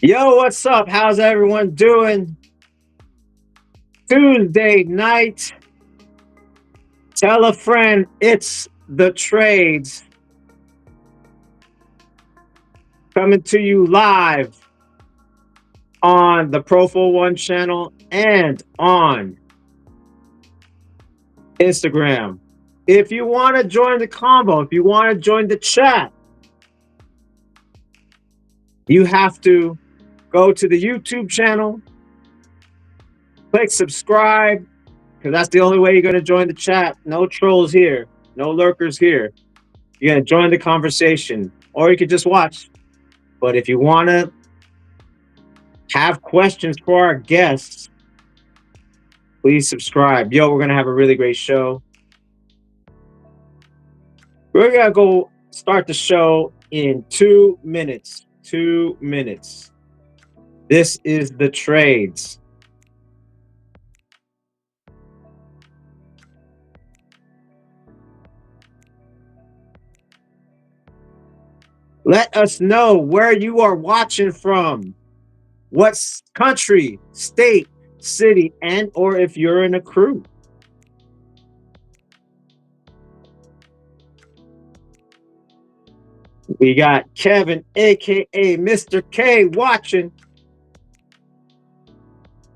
Yo, what's up? How's everyone doing? Tuesday night. Tell a friend it's the trades coming to you live on the Profile One channel and on Instagram. If you want to join the combo, if you want to join the chat, you have to go to the YouTube channel, click subscribe, because that's the only way you're going to join the chat. No trolls here, no lurkers here. You're going to join the conversation, or you could just watch. But if you want to have questions for our guests, please subscribe. Yo, we're going to have a really great show. We're going to go start the show in 2 minutes. 2 minutes. This is the trades. Let us know where you are watching from. What country, state, city, and or if you're in a crew. We got Kevin, aka Mr. K, watching.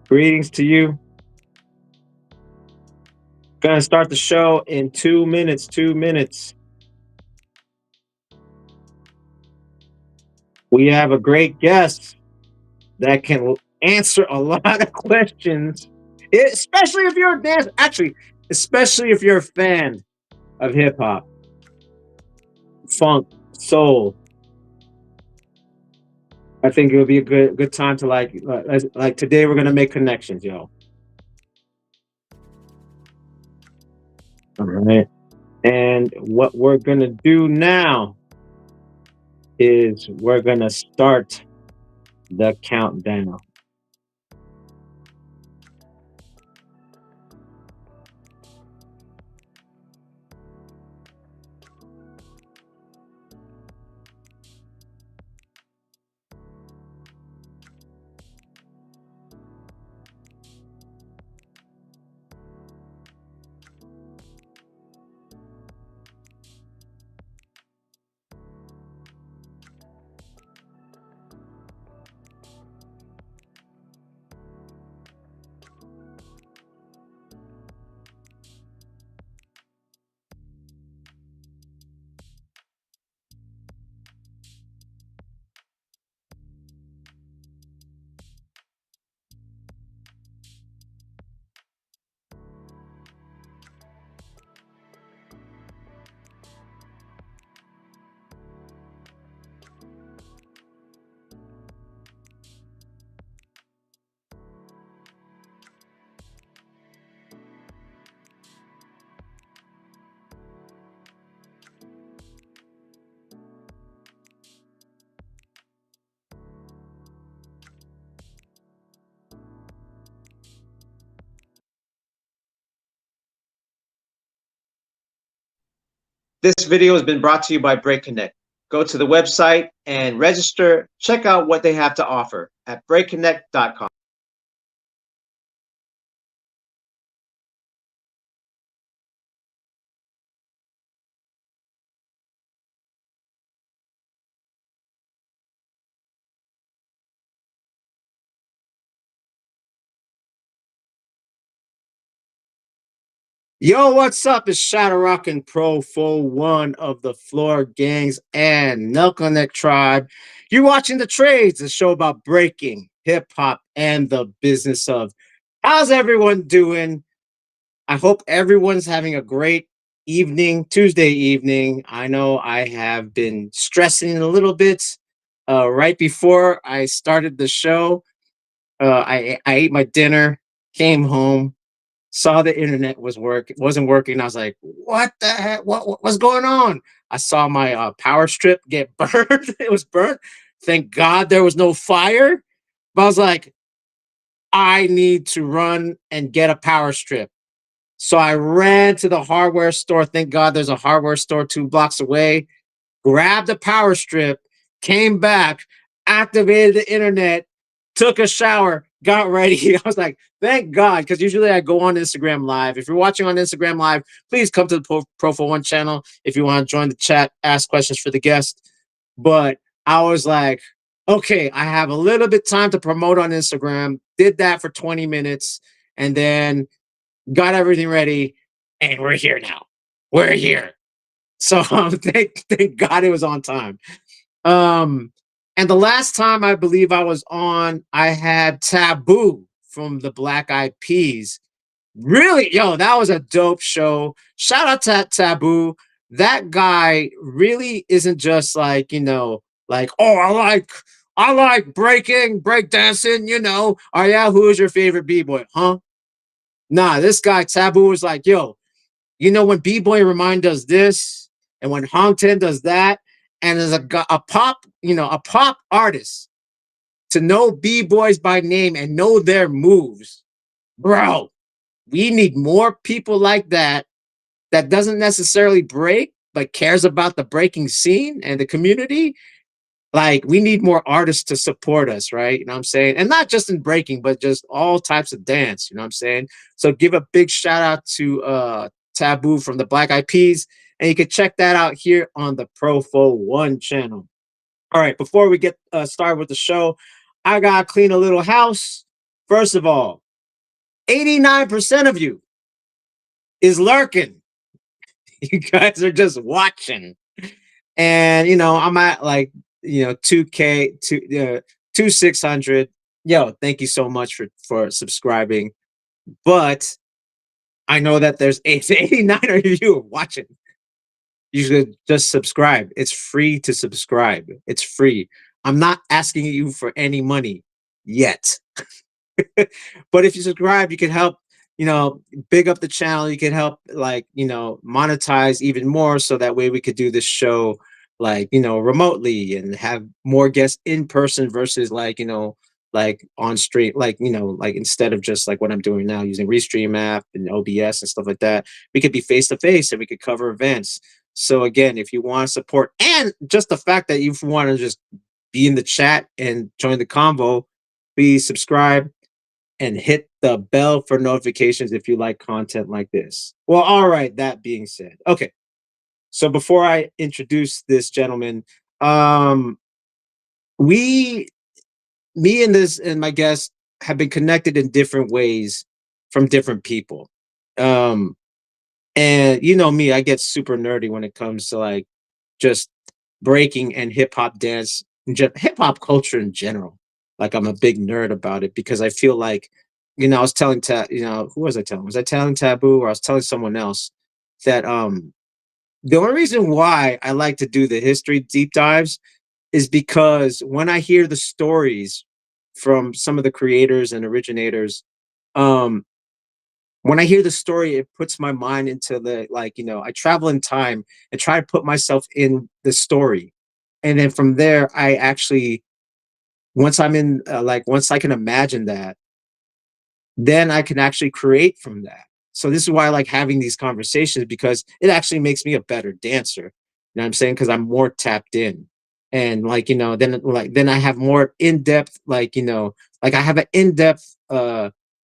Greetings to you. Gonna start the show in 2 minutes. 2 minutes. We have a great guest that can answer a lot of questions, especially if you're a dancer. Actually, especially if you're a fan of hip hop, funk, soul. I think it would be a good time to like today. We're gonna make connections, yo. All right. And what we're gonna do now is we're gonna start the countdown. This video has been brought to you by Break Connect. Go to the website and register. Check out what they have to offer at breakconnect.com. Yo, what's up? It's Shadow Rockin' Pro Full One of the Floor Gangs and Nelconnect Tribe. You're watching The Trades, a show about breaking, hip hop, and the business of. How's everyone doing? I hope everyone's having a great evening, Tuesday evening. I know I have been stressing a little bit right before I started the show. I ate my dinner, came home, saw the internet wasn't working. I was like, "What the heck? What's going on?" I saw my power strip get burned. It was burnt. Thank God there was no fire. But I was like, I need to run and get a power strip. So I ran to the hardware store. Thank God there's a hardware store 2 blocks away. Grabbed a power strip, came back. activated the internet, took a shower, got ready. I was like, thank God, because usually I go on Instagram Live. If you're watching on Instagram Live, please come to the Pro for One channel if you want to join the chat, ask questions for the guest. But I was like, okay, I have a little bit time to promote on Instagram. Did that for 20 minutes and then got everything ready, and we're here now. We're here. So thank God it was on time. Um, and the last time I believe I was on, I had Taboo from the Black Eyed Peas. Really, yo, that was a dope show. Shout out to Taboo. That guy really isn't just like, like, oh, I like breaking, break dancing, Oh yeah, who is your favorite B-boy? Huh? Nah, this guy Taboo was like, yo, when B-boy Remind does this, and when Hong Ten does that, and as a pop, a pop artist to know B-boys by name and know their moves, bro, we need more people like that that doesn't necessarily break, but cares about the breaking scene and the community. Like, we need more artists to support us, right? You know what I'm saying? And not just in breaking, but just all types of dance, you know what I'm saying? So give a big shout out to Taboo from the Black Eyed Peas. And you can check that out here on the Profo One channel. All right, before we get started with the show, I gotta clean a little house. First of all, 89% of you is lurking. You guys are just watching. And I'm at like 2K, two 600. Yo, thank you so much for subscribing. But I know that there's 89 of you watching. You should just subscribe. It's free to subscribe. It's free. I'm not asking you for any money yet. But if you subscribe, you can help, big up the channel. You can help, like, monetize even more, so that way we could do this show, like, remotely, and have more guests in person versus, like, like on stream, like, like, instead of just like what I'm doing now using Restream app and OBS and stuff like that, we could be face to face and we could cover events. So again, if you want to support, and just the fact that you want to just be in the chat and join the convo, please subscribe and hit the bell for notifications if you like content like this. Well, all right, that being said. Okay. So before I introduce this gentleman, um we me and this and my guest have been connected in different ways from different people. Um and you know me, I get super nerdy when it comes to, like, just breaking and hip hop dance, hip hop culture in general. Like, I'm a big nerd about it because I feel like, I was telling who was I telling? Was I telling Taboo, or I was telling someone else that the only reason why I like to do the history deep dives is because when I hear the stories from some of the creators and originators, um, when I hear the story, it puts my mind into the, like, I travel in time and try to put myself in the story. And then from there, I actually, once I'm in, like, once I can imagine that, then I can actually create from that. So this is why I like having these conversations, because it actually makes me a better dancer. You know what I'm saying? Because I'm more tapped in. And, like, then I have more in-depth, like, like, I have an in-depth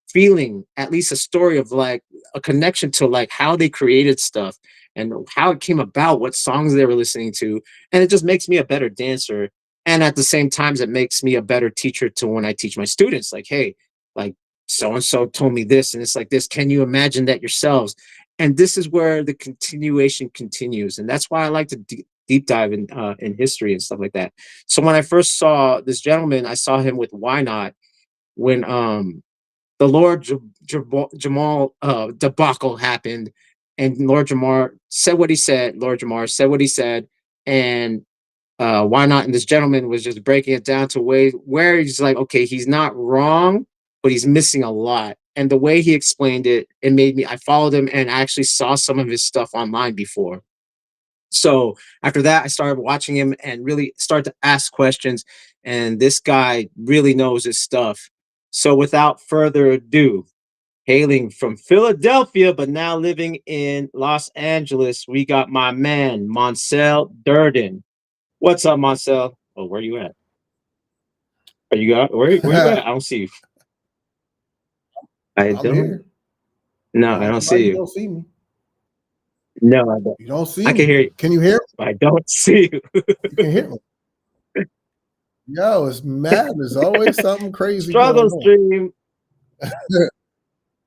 feeling, at least a story of, like, a connection to, like, how they created stuff and how it came about, what songs they were listening to. And it just makes me a better dancer. And at the same time, it makes me a better teacher to when I teach my students, like, hey, like, so and so told me this, and it's like this. Can you imagine that yourselves? And this is where the continuation continues, and that's why I like to deep dive in history and stuff like that. So when I first saw this gentleman, I saw him with Why Not when the Lord Jamal debacle happened, and Lord Jamar said what he said. Lord Jamar said what he said, and Why Not? And this gentleman was just breaking it down to way where he's like, okay, he's not wrong, but he's missing a lot. And the way he explained it, it made me. I followed him and I actually saw some of his stuff online before. So after that, I started watching him and really started to ask questions. And this guy really knows his stuff. So without further ado, hailing from Philadelphia, but now living in Los Angeles, we got my man, Moncell Durden. What's up, Moncell? Oh, where you at? Are you got where you at? I don't see you. I I'm don't. here. No, I I don't don't know why see you you. don't see me. No, I don't. You don't I see can me. hear you, Can you hear me? but I don't see you. You can hear me. Yo, it's mad. There's always something crazy Struggle going on. stream.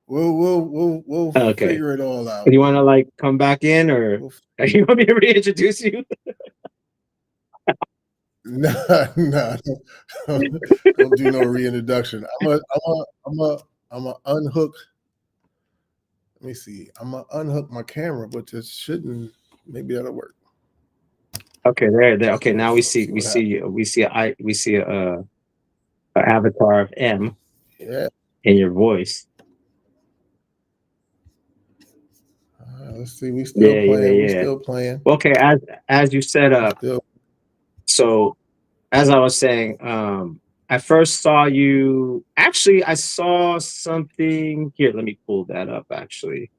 We'll Okay. figure it all out. You want to like come back in, or We'll, you want me to reintroduce you? no, no, don't do no reintroduction. I'm a unhook. Let me see. I'm gonna unhook my camera, but this shouldn't. Maybe that'll work. Okay, there. Okay, Okay, now so see what happens. we see a avatar of M Yeah. in your voice. Let's see. We still Yeah, playing. We yeah. still playing. Okay, as you set We up. still. So as I was saying, I first saw you. Actually, I saw something here. Let me pull that up. Actually,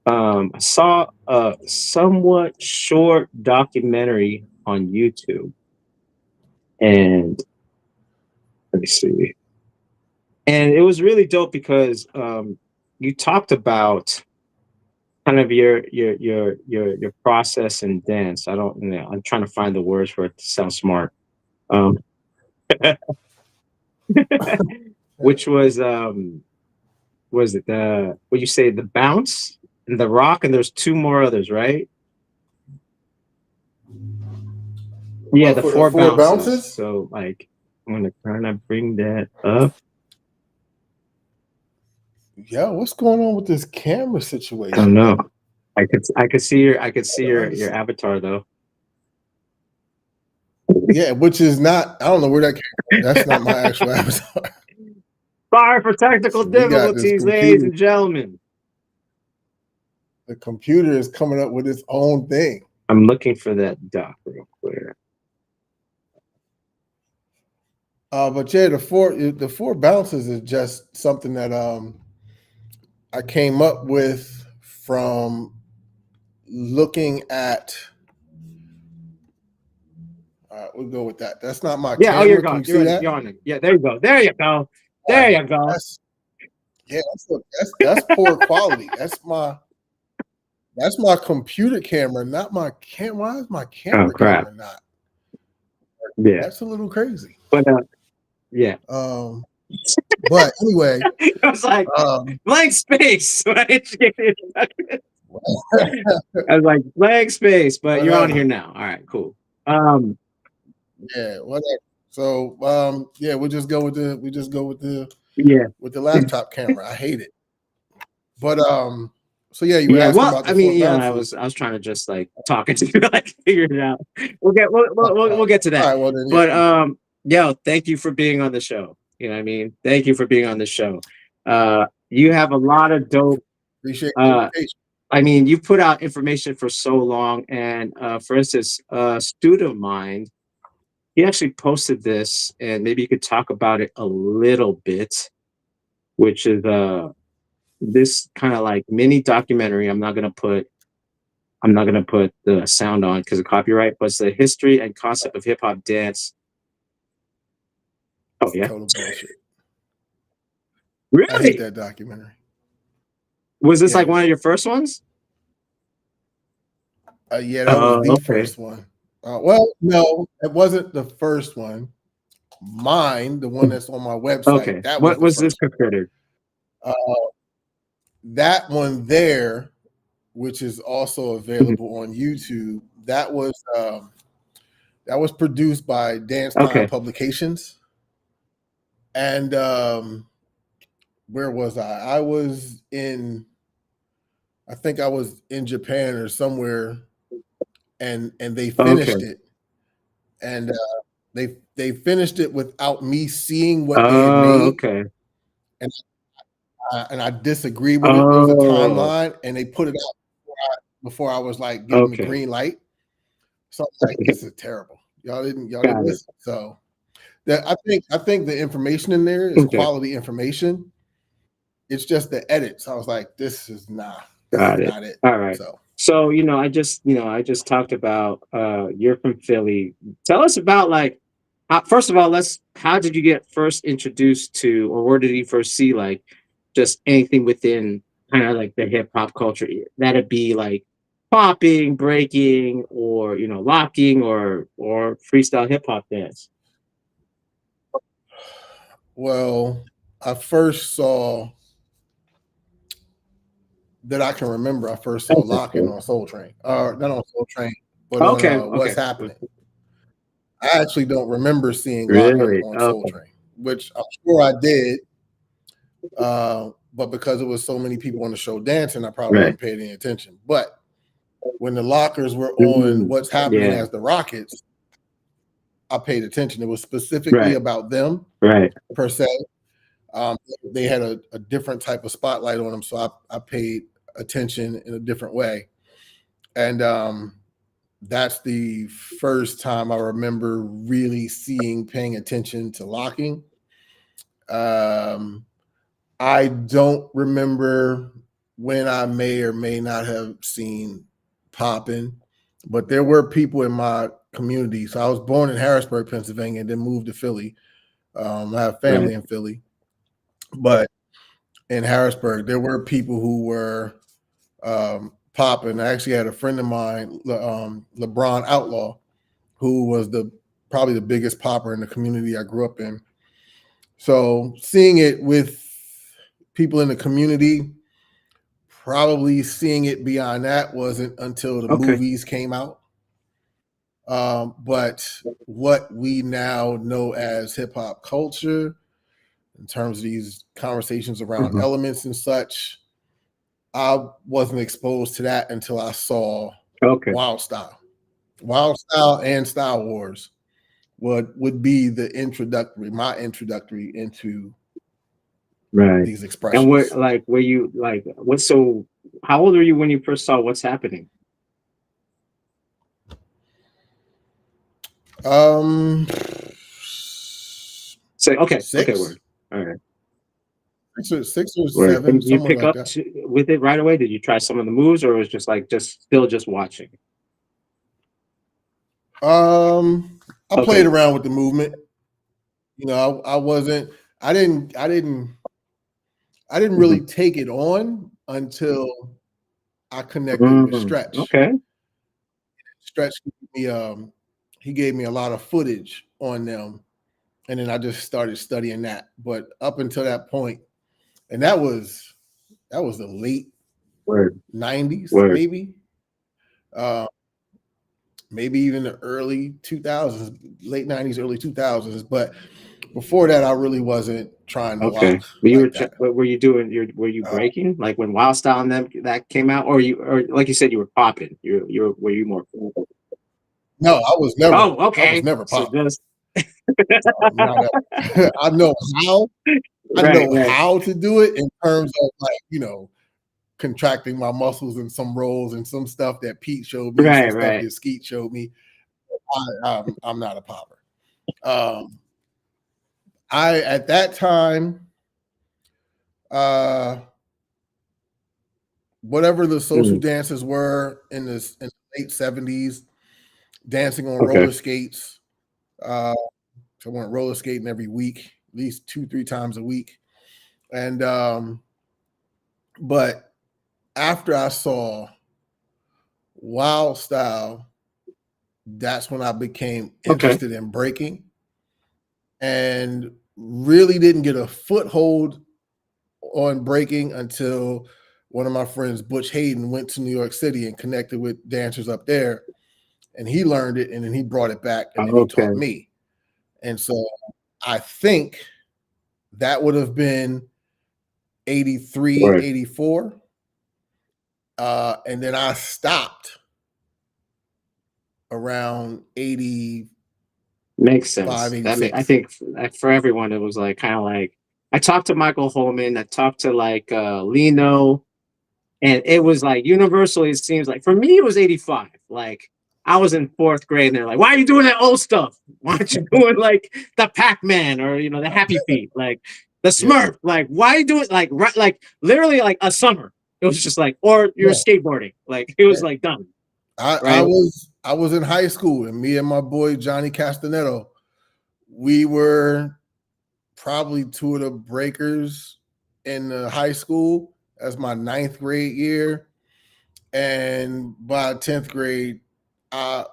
I saw a somewhat short documentary on YouTube, and let me see. And it was really dope because you talked about kind of your process in dance. I don't, I'm trying to find the words for it to sound smart. Um, which was it the what you say, the bounce and the rock, and there's two more others, right? Yeah, What the for the four four bounces. bounces? So like I'm gonna kind of bring that up. Yeah, what's going on with this camera I situation, don't know. man? I could see your avatar though. Yeah, which is not. I don't know where that came from. That's not my actual avatar. Sorry for technical So we got this difficulties, ladies computer. and gentlemen. The computer is coming up with its own thing. I'm looking for that doc real quick. But yeah, the four bounces is just something that I came up with from looking at. We'll go with that. That's not my Yeah, oh, you're camera. Can gone. you see that? You're on it. Yeah, there you go. There you go. All There right. you go. That's poor quality. That's my computer camera, not my cam. Why is my Oh camera crap. not? Yeah. That's a little crazy. But yeah. But anyway, I was like, blank space. Why didn't you get the introduction? I was like, blank space, but you're on whatever. here now. All right, cool. Yeah, whatever. So yeah, we just go with Yeah. the laptop camera. I hate it. But so yeah, you were Yeah, asking well, about the I four mean, bounces. I was trying to just like talking to you, like figure it out. We'll get to All that. right, well then, But yeah, yo, thank you for being on the show. You know what I mean? Thank you for being on the show. You have a lot of dope. appreciate the Uh, invitation. I mean, you put out information for so long, and for instance, a student of mine, he actually posted this, and maybe you could talk about it a little bit, which is this kind of like mini documentary. I'm not gonna put the sound on because of copyright, but it's the history and concept of hip hop dance. Oh It's yeah, total bullshit. I hate really? that documentary. Was this like Yeah, one of your first ones? yeah, that was the Okay, first one. Well, no, it wasn't the first one. Mine, the one that's on my website, okay. that was What the was this first considered? one. That one there, which is also available on YouTube, that was produced by Dance Time Okay, Publications. And where was I? I think I was in Japan or somewhere, and they okay. finished it, and they finished it without me seeing what they had made, Okay. and and I disagreed with it. There was a Oh, timeline, and they put it out before I was like given the okay. green light. So I'm like, this is terrible. Y'all didn't Got it. listen. So that I think the information in there is Okay, quality information. It's just the edits. I was like, this is got it. not it. All right. So So, I just talked about you're from Philly. Tell us about like First of all, how did you get first introduced to, or where did you first see like just anything within kind of like the hip hop culture? That'd be like popping, breaking, or locking, or freestyle hip hop dance. Well, I first saw that I can remember. I first saw Okay. Locking on Soul Train, not on Soul Train, but on Okay. What's Okay. Happening. I actually don't remember seeing Locking Really? on Soul Okay. Train, which I'm sure I did. But because it was so many people on the show dancing, I probably Right. didn't pay any attention. But when the Lockers were on Mm, What's Happening yeah. as the Rockets, I paid attention. It was specifically Right. about them Right. per se. They had a different type of spotlight on them, so I paid attention in a different way. And that's the first time I remember really paying attention to locking. I don't remember when I may or may not have seen popping, but there were people in my community. So I was born in Harrisburg, Pennsylvania, and then moved to Philly. I have Right. family in Philly, but in Harrisburg, there were people who were popping. I actually had a friend of mine, LeBron Outlaw, who was probably the biggest popper in the community I grew up in. So seeing it with people in the community, probably seeing it beyond that wasn't until the Okay. movies came out. But what we now know as hip hop culture, in terms of these conversations around Mhm. elements and such, I wasn't exposed to that until I saw Okay. Wild Style. Wild Style and Style Wars would be my introductory into Right. these And expressions. were you like, what, so how old were you when you first saw What's Happening? Um, Say, okay. Okay. six, Word. All right. six or Word. And seven, did you somewhere pick like up that. with it right away? Did you try some of the moves, or was it just like, just watching? I played Okay. around with the movement. I wasn't. I didn't really Mhm. take it on until I connected with Stretch. Okay. Stretch he gave me a lot of footage on them, and then I just started studying that. But up until that point, and that was the late Word. '90s, Word. uh, maybe even the early 2000s, late '90s, early 2000s. But before that, I really wasn't trying to Okay. lock But like that. what were you doing? Were you Uh, breaking like when Wild Style and them that came out, or like you said, you were popping? Were you more? no, Oh, I was okay. never So popping. just Not ever. how I right, know right, how to do it in terms of contracting my muscles in some roles and some stuff that Pete showed me, some right, stuff right. that Skeet showed me. I'm not a popper. Um, I at that time, uh, whatever the social Mm, dances were in the late '70s, dancing on okay. roller skates. Uh, so I went roller skating every week, at least 2-3 times a week. And but after I saw Wild Style, that's when I became Okay. interested in breaking and really didn't get a foothold on breaking until one of my friends, Butch Hayden, went to New York City and connected with dancers up there. And he learned it and then he brought it back and then he taught Okay. me. And so I think that would have been 83, Word. 84. And then I stopped around 85, Makes sense. I 86. think like for everyone, it was like kind of like I talked to Michael Holman, I talked to like Lino, and it was like universally, it seems like for me it was 85. Like I was in fourth grade and they're like, why are you doing that old stuff? Why aren't you doing like the Pac-Man or the Happy Feet? Like the Yeah. Smurf? Like why are you doing like literally like a summer? It was just like, or you're Yeah. skateboarding. Like it was Yeah. like done. I Right. was in high school and me and my boy Johnny Castanetto we were probably two of the breakers in the high school. That's my 9th grade year. And by 10th grade, I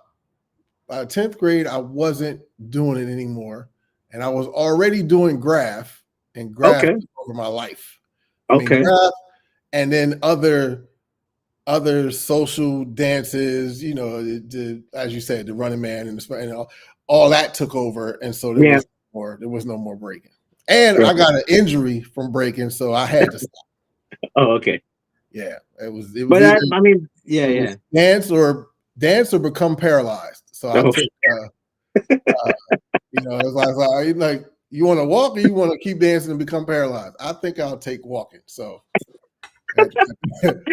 wasn't doing it anymore. And I was already doing graph, and graph Okay. took over my life. I mean, Okay. graph and then other social dances, as you said, the Running Man and all that took over. And so there Yeah. was no more breaking. And Right. I got an injury from breaking, so I had to stop. Oh, okay. Yeah, it was But either I mean, yeah, it yeah. was dance or become paralyzed. So I Oh, took, it's like you want to walk or you want to keep dancing and become paralyzed. I think I'll take walking. So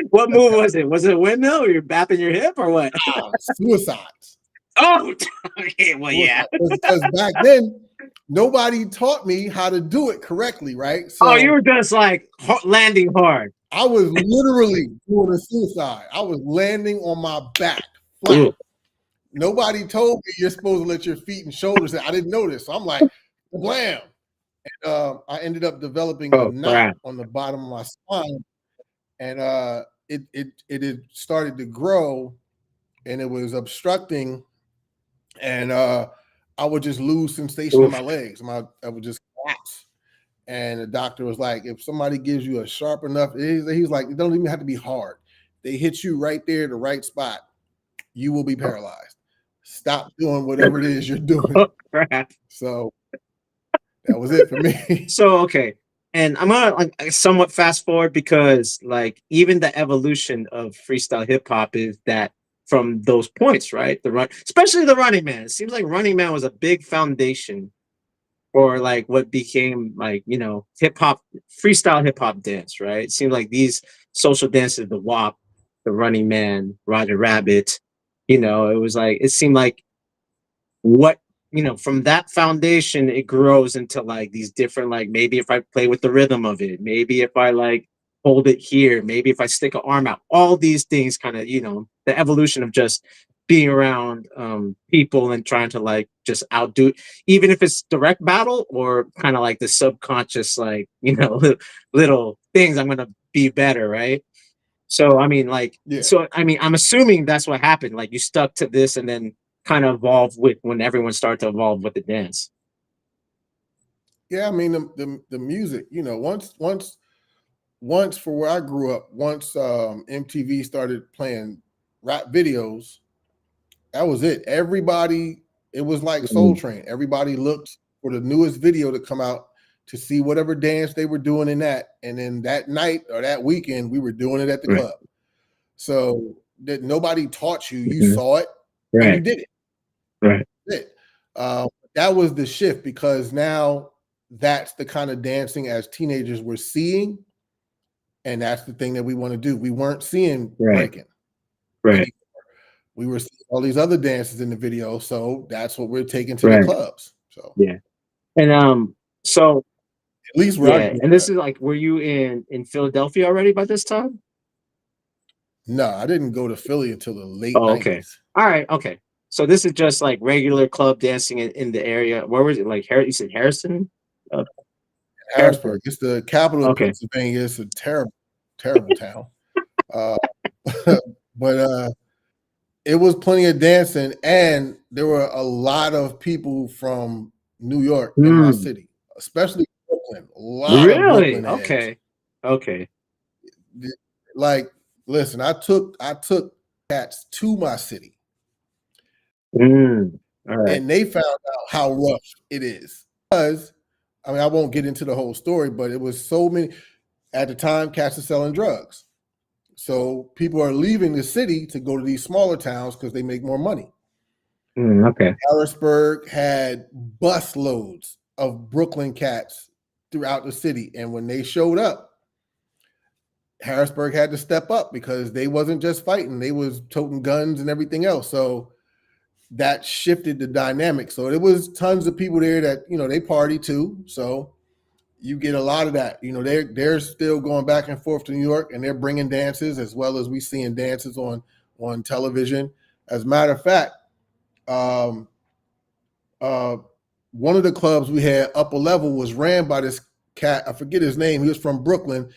what move was it? Was it a windmill or you're bapping your hip or what? suicides. Oh, okay. Well, yeah. Because back then nobody taught me how to do it correctly, right? Oh, you So were just like landing hard. I was literally doing a suicide. I was landing on my back flat. Ooh. Nobody told me you're supposed to let your feet and shoulders in. I didn't know this. So I'm like, blam. And I ended up developing a Oh, knot crap. on the bottom of my spine. And it had started to grow and it was obstructing. And I would just lose sensation in Oof. my legs. I would just collapse. And the doctor was like, if somebody gives you a sharp enough, he's like, it don't even have to be hard. They hit you right there, the right spot, you will be paralyzed. Stop doing whatever it is you're doing. Oh, crap. So that was it for me. So, okay. And I'm gonna like somewhat fast forward because like even the evolution of freestyle hip hop is that from those points, right? The run, especially the Running Man. It seems like Running Man was a big foundation for like what became like, hip hop, freestyle hip hop dance, right? It seemed like these social dances, the WAP, the Running Man, Roger Rabbit, it was like it seemed like what from that foundation it grows into like these different, like maybe if I play with the rhythm of it, maybe if I like hold it here, maybe if I stick an arm out, all these things kind of the evolution of just being around people and trying to like just outdo, even if it's direct battle or kind of like the subconscious, like little things, I'm gonna be better, right? So I mean, like, Yeah. so I mean, I'm assuming that's what happened. Like, you stuck to this, and then kind of evolved with when everyone started to evolve with the dance. Yeah. I mean, the music, once for where I grew up, once MTV started playing rap videos, that was it. It was like Soul Mm. Train. Everybody looked for the newest video to come out to see whatever dance they were doing in that. And then that night or that weekend, we were doing it at the Right. club. So that nobody taught you, you Mhm. saw it and you Right. did it. Right. It. That was the shift because now that's the kind of dancing as teenagers we're seeing. And that's the thing that we want to do. We weren't seeing Right. breaking Right. anymore. We were seeing all these other dances in the video. So that's what we're taking to the Right. clubs. So Yeah. And so at least where I yeah, grew and this up. is like, were you in Philadelphia already by this time? No, I didn't go to Philly until the late Oh, okay. 90s. All right. Okay. So this is just like regular club dancing in the area. Where was it? Like you said Harrison? Uh, Harrison. Harrisburg. It's the capital of Okay. Pennsylvania. It's a terrible, terrible town. Uh, but it was plenty of dancing, and there were a lot of people from New York in my Hmm. city, especially Brooklyn. A lot of Really? Brooklyn heads. Okay. Okay. Like, listen, I took cats to my city, Mm. All right. and they found out how rough it is. Because I mean, I won't get into the whole story, but it was so many at the time. Cats are selling drugs, so people are leaving the city to go to these smaller towns because they make more money. Okay. Harrisburg had bus loads of Brooklyn cats throughout the city. And when they showed up, Harrisburg had to step up because they wasn't just fighting, they was toting guns and everything else. So that shifted the dynamic. So it was tons of people there that, they party too. So you get a lot of that. They're still going back and forth to New York and they're bringing dances as well as we seeing dances on television. As a matter of fact, um, uh, one of the clubs we had, Upper Level, was ran by this cat. I forget his name. He was from Brooklyn.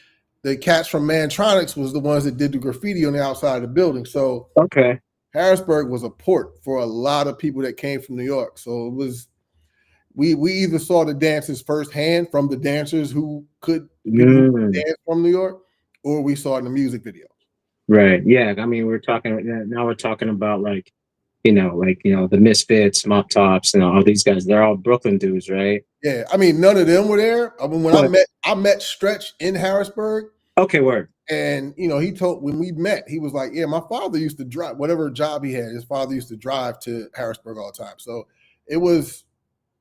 The cats from Mantronics was the ones that did the graffiti on the outside of the building. So Okay. Harrisburg was a port for a lot of people that came from New York. So it was we either saw the dances firsthand from the dancers who could people who could dance from New York, or we saw it in the music videos. Right. Yeah. I mean, we're talking now. We're talking about like, the Misfits, Mop Tops, and all these guys. They're all Brooklyn dudes, right? Yeah, I mean, none of them were there. I mean, when But I met Stretch in Harrisburg, okay, word. and he told when we met, he was like, "Yeah, my father used to drive whatever job he had. His father used to drive to Harrisburg all the time." So it was,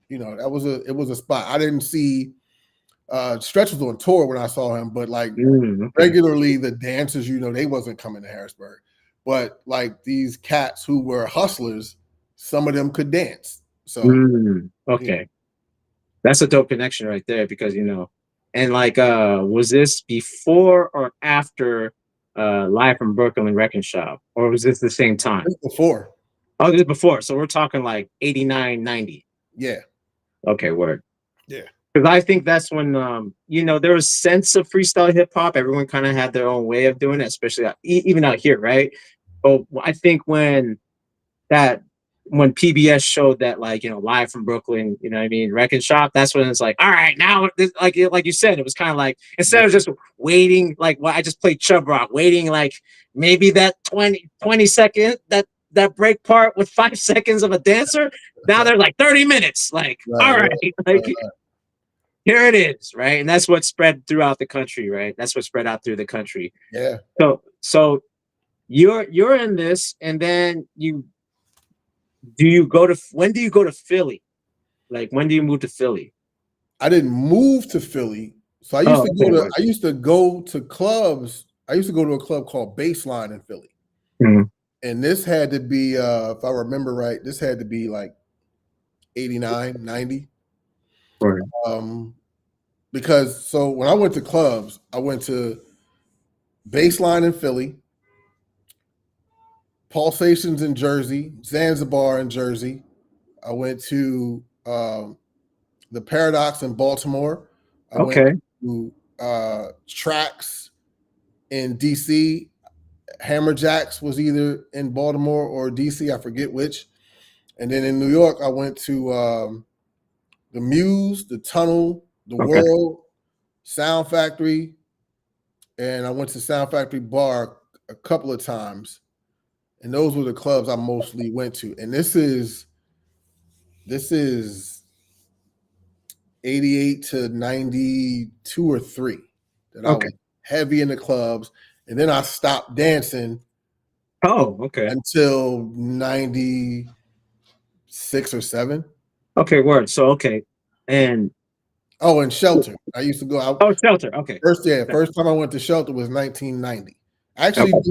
it was a spot. I didn't see Stretch was on tour when I saw him, but like Okay. regularly the dancers, they wasn't coming to Harrisburg. But like these cats who were hustlers, some of them could dance. So Okay. That's a dope connection right there because and like was this before or after Live from Brooklyn Wrecking Shop, or was this the same time? before. Oh, this is before. So we're talking like 89, 90. Yeah. Okay, word. Yeah. Because I think that's when there was sense of freestyle hip hop. Everyone kind of had their own way of doing it, especially even out here, right? But I think when PBS showed that, like, Live from Brooklyn, what I mean, Wrecking Shop, that's when it's like, all right, now, like you said, it was kind of like, instead of just waiting, like, I just played Chub Rock, waiting, like, maybe that 20 second, that break part with 5 seconds of a dancer, now they're like 30 minutes, like, all right, like, here it is, right? And that's what spread throughout the country, right? That's what spread out through the country. Yeah. So you're in this, and then when do you go to Philly? Like, when do you move to Philly? I didn't move to Philly. So I used to go to clubs. I used to go to a club called Baseline in Philly. Mm-hmm. And this had to be, if I remember right, this had to be like 89, 90. Right. Because so when I went to clubs, I went to Baseline in Philly, Pulsations in Jersey, Zanzibar in Jersey. I went to the Paradox in Baltimore. I went to Tracks in DC. Hammerjacks was either in Baltimore or DC, I forget which. And then in New York, I went to the Muse, the Tunnel, the World, Sound Factory, and I went to Sound Factory Bar a couple of times. And those were the clubs I mostly went to. And this is 88 to 92 or 3 that I was heavy in the clubs. And then I stopped dancing until 96 or 7. Okay, word. So, and Shelter. I used to go out. Oh, Shelter. Okay. First time I went to Shelter was 1990. Actually, this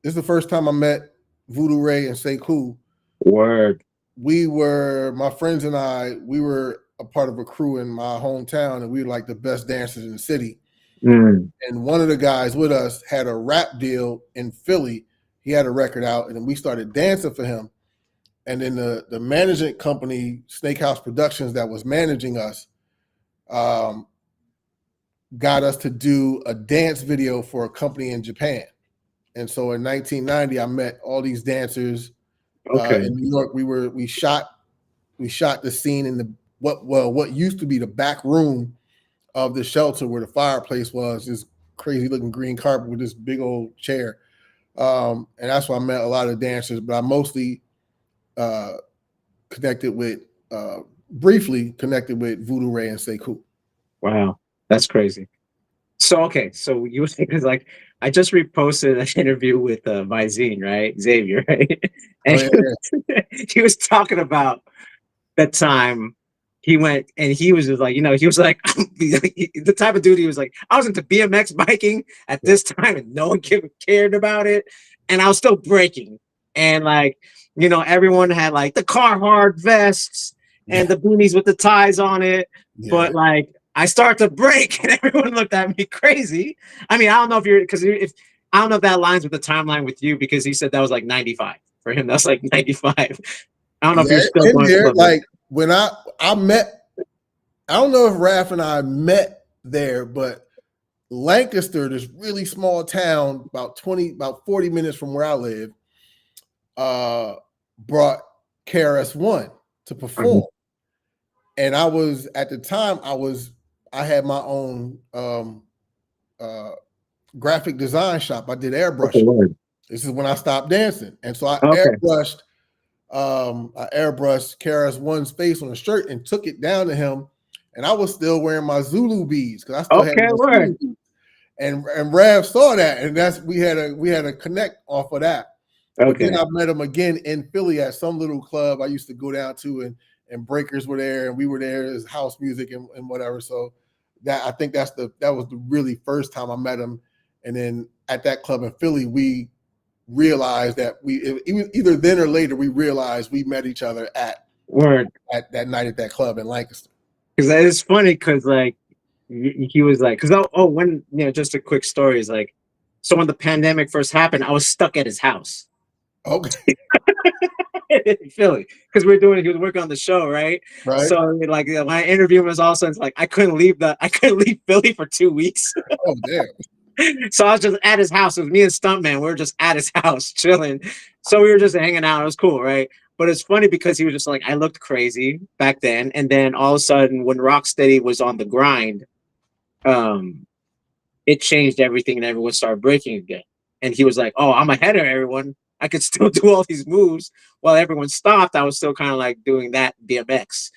is the first time I met Voodoo Ray and Sekou. Word. My friends and I, we were a part of a crew in my hometown, and we were like the best dancers in the city. And one of the guys with us had a rap deal in Philly. He had a record out, and then we started dancing for him. And then the management company, Snake House Productions, that was managing us, got us to do a dance video for a company in Japan. And so in 1990, I met all these dancers in New York. We shot the scene in what used to be the back room of the Shelter where the fireplace was, this crazy looking green carpet with this big old chair. And that's where I met a lot of dancers, but I mostly briefly connected with Voodoo Ray and Sekou. Wow, that's crazy. So so you were because like I just reposted an interview with Visine, right? Xavier, right? And he was talking about that time he went and he was just like, he was like the type of dude he was like, I was into BMX biking at this time and no one cared about it. And I was still breaking. And like, everyone had like the Carhartt vests and the beanies with the ties on it. Yeah. But like I start to break and everyone looked at me crazy. I mean, I don't know if I don't know if that aligns with the timeline with you, because he said that was like 95 for him. That's like 95. I don't know if you're Yeah, still in going to there. club. Like when I met, I don't know if Raph and I met there, but Lancaster, this really small town, about 40 minutes from where I live, brought KRS-One to perform. And I was at the time, I had my own uh, graphic design shop. I did Okay, airbrushing. word. This is when I stopped dancing, and so Okay. I airbrushed KRS-One's face on a shirt and took it down to him, and I was still wearing my Zulu beads because I still had Okay, my word. Zulu beads. And Rav saw that, and we had a connect off of that. But then Okay. I met him again in Philly at some little club I used to go down to, and Breakers were there, and we were there as house music and whatever. So I think that was the really first time I met him. And then at that club in Philly, we realized that either then or later we realized we met each other at Word. that night at that club in Lancaster. Because it's funny because like he was like, because when just a quick story is like, so when the pandemic first happened, I was stuck at his house. Okay. In Philly, because he was working on the show, right? Right. So like my interview was also like I couldn't leave Philly for 2 weeks. Oh damn. So I was just at his house. It was me and Stuntman. We were just at his house chilling. So we were just hanging out. It was cool, right? But it's funny because he was just like, I looked crazy back then. And then all of a sudden, when Rocksteady was on the grind, it changed everything and everyone started breaking again. And he was like, oh, I'm ahead of everyone. I could still do all these moves while everyone stopped. I was still kind of like doing that BMX.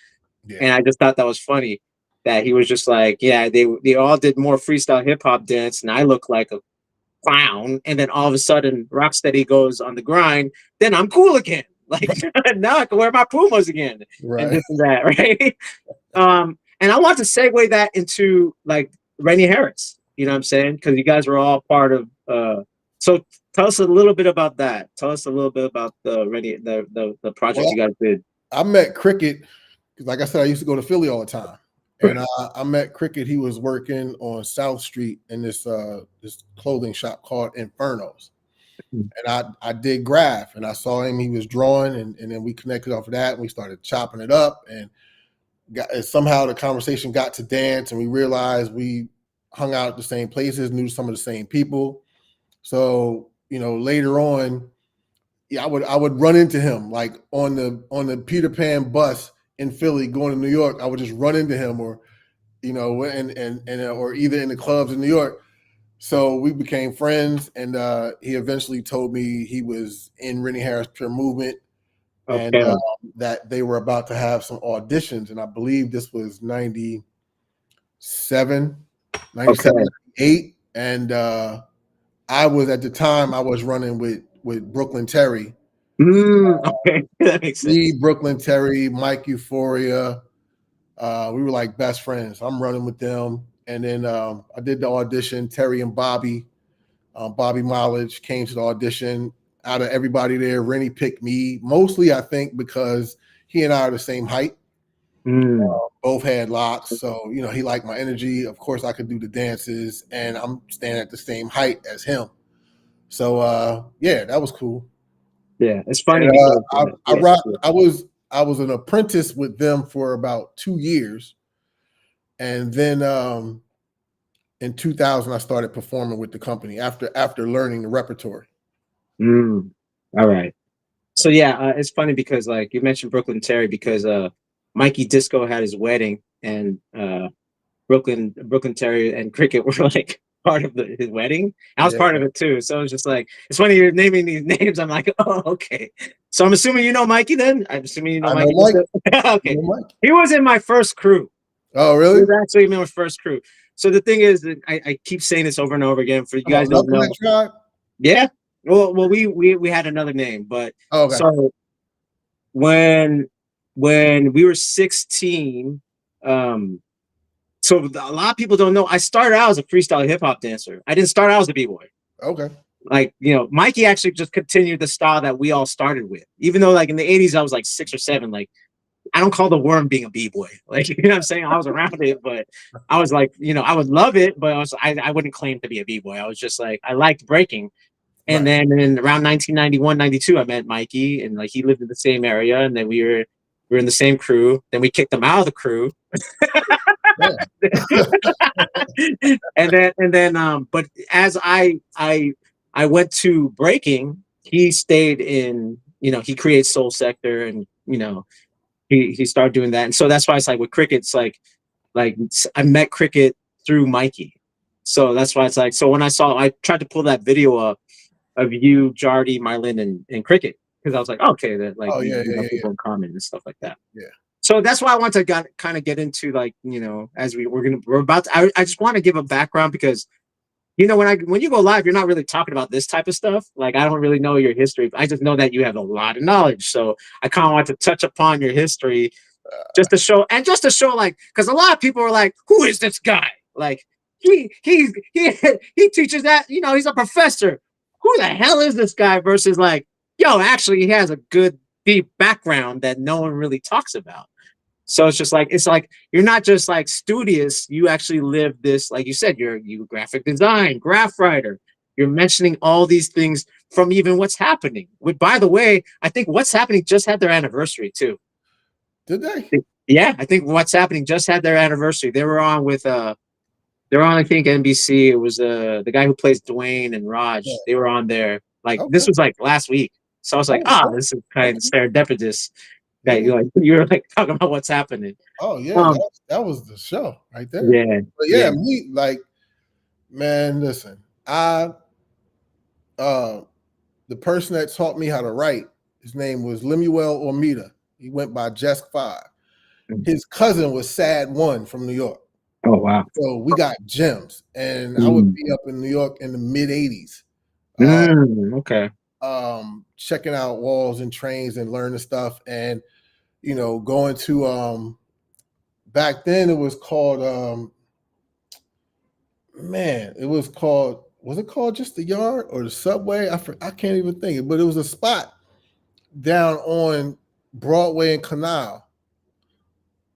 Yeah. And I just thought that was funny that he was just like, yeah, they all did more freestyle hip hop dance, and I look like a clown. And then all of a sudden, Rocksteady goes on the grind. Then I'm cool again. Like now I can wear my Pumas again, and Right. this and that, right? And I want to segue that into like Rennie Harris. You know what I'm saying? Because you guys were all part of. So tell us a little bit about that. Tell us a little bit about the Rennie, the project Well, you guys did. I met Cricket because, like I said, I used to go to Philly all the time, and I met Cricket. He was working on South Street in this clothing shop called Infernos, and I did graph, and I saw him. He was drawing, and then we connected off of that, and we started chopping it up, and somehow the conversation got to dance, and we realized we hung out at the same places, knew some of the same people. So later on, yeah, I would run into him like on the Peter Pan bus in Philly going to New York. I would just run into him, or or either in the clubs in New York. So we became friends, and he eventually told me he was in Rennie Harris Pure Movement, and Okay. that they were about to have some auditions, and I believe this was 97, 98, and I was at the time I was running with Brooklyn Terry. Okay, that makes sense. Me, Brooklyn Terry, Mike Euphoria. We were like best friends. I'm running with them, and then I did the audition. Terry and Bobby Mileage came to the audition. Out of everybody there, Rennie picked me mostly, I think, because he and I are the same height. Both had locks, so he liked my energy. Of course, I could do the dances, and I'm standing at the same height as him. So yeah, that was cool. Yeah, it's funny And, because I rocked. I was an apprentice with them for about 2 years, and then in 2000 I started performing with the company after learning the repertory. all right. So yeah, it's funny because like you mentioned Brooklyn Terry because Mikey Disco had his wedding and Brooklyn Terry and Cricket were like part of his wedding. I was Yeah, part of it too. So it's just like it's funny you're naming these names. I'm like, oh, okay. So I'm assuming you know Mikey then? I'm assuming you know I know Mikey. Mike. Okay. I know Mike. He was in my first crew. Oh, He really? was actually in my first crew. So the thing is, I keep saying this over and over again. For you Come on, guys don't Knuckle know, Neck Tribe? yeah. Well, we had another name, but Oh, okay. so when we were 16, so a lot of people don't know. I started out as a freestyle hip hop dancer. I didn't start out as a b-boy. Okay. Like Mikey actually just continued the style that we all started with. Even though like in the 80s I was like 6 or 7, like I don't call the worm being a b-boy. Like, you know what I'm saying? I was around it, but I was like, I would love it, but I wouldn't claim to be a b-boy. I was just like, I liked breaking. And then in around 1991, 92, I met Mikey, and like he lived in the same area, and then we were in the same crew. Then we kicked him out of the crew. But as I went to breaking, he stayed in, he creates Soul Sector, and he started doing that. And so that's why it's like with cricket, it's like I met cricket through Mikey. So that's why it's like, so when I tried to pull that video up of you, Jardy, Marlin, and cricket, because I was like, okay, that like we have people in common and stuff like that. Yeah. So that's why I want to kind of get into, like, as we're about to, I just want to give a background, because when you go live, you're not really talking about this type of stuff. Like, I don't really know your history. I just know that you have a lot of knowledge. So I kind of want to touch upon your history just to show, like, because a lot of people are like, who is this guy? Like, he teaches that, he's a professor. Who the hell is this guy? Versus like, yo, actually, he has a good deep background that no one really talks about. So it's like you're not just like studious. You actually live this, like you said, you graphic design, graph writer. You're mentioning all these things from even What's Happening. By the way, I think What's Happening just had their anniversary too. Did they? Yeah, I think What's Happening just had their anniversary. They were on I think NBC. It was the guy who plays Dwayne and Raj. Yeah. They were on there. Like, this was like last week. So I was like, this is kind of serendipitous. That you're like talking about What's Happening. Oh yeah, that was the show right there. Yeah, but yeah, me, like, man, listen, the person that taught me how to write, his name was Lemuel Ormita. He went by Jesk 5. His cousin was Sad One from New York. Oh wow! So we got gems, and I would be up in New York in the mid '80s. Okay. Checking out walls and trains and learning stuff, and going to back then it was called was it called just the Yard or the Subway? I can't even think, but it was a spot down on Broadway and Canal,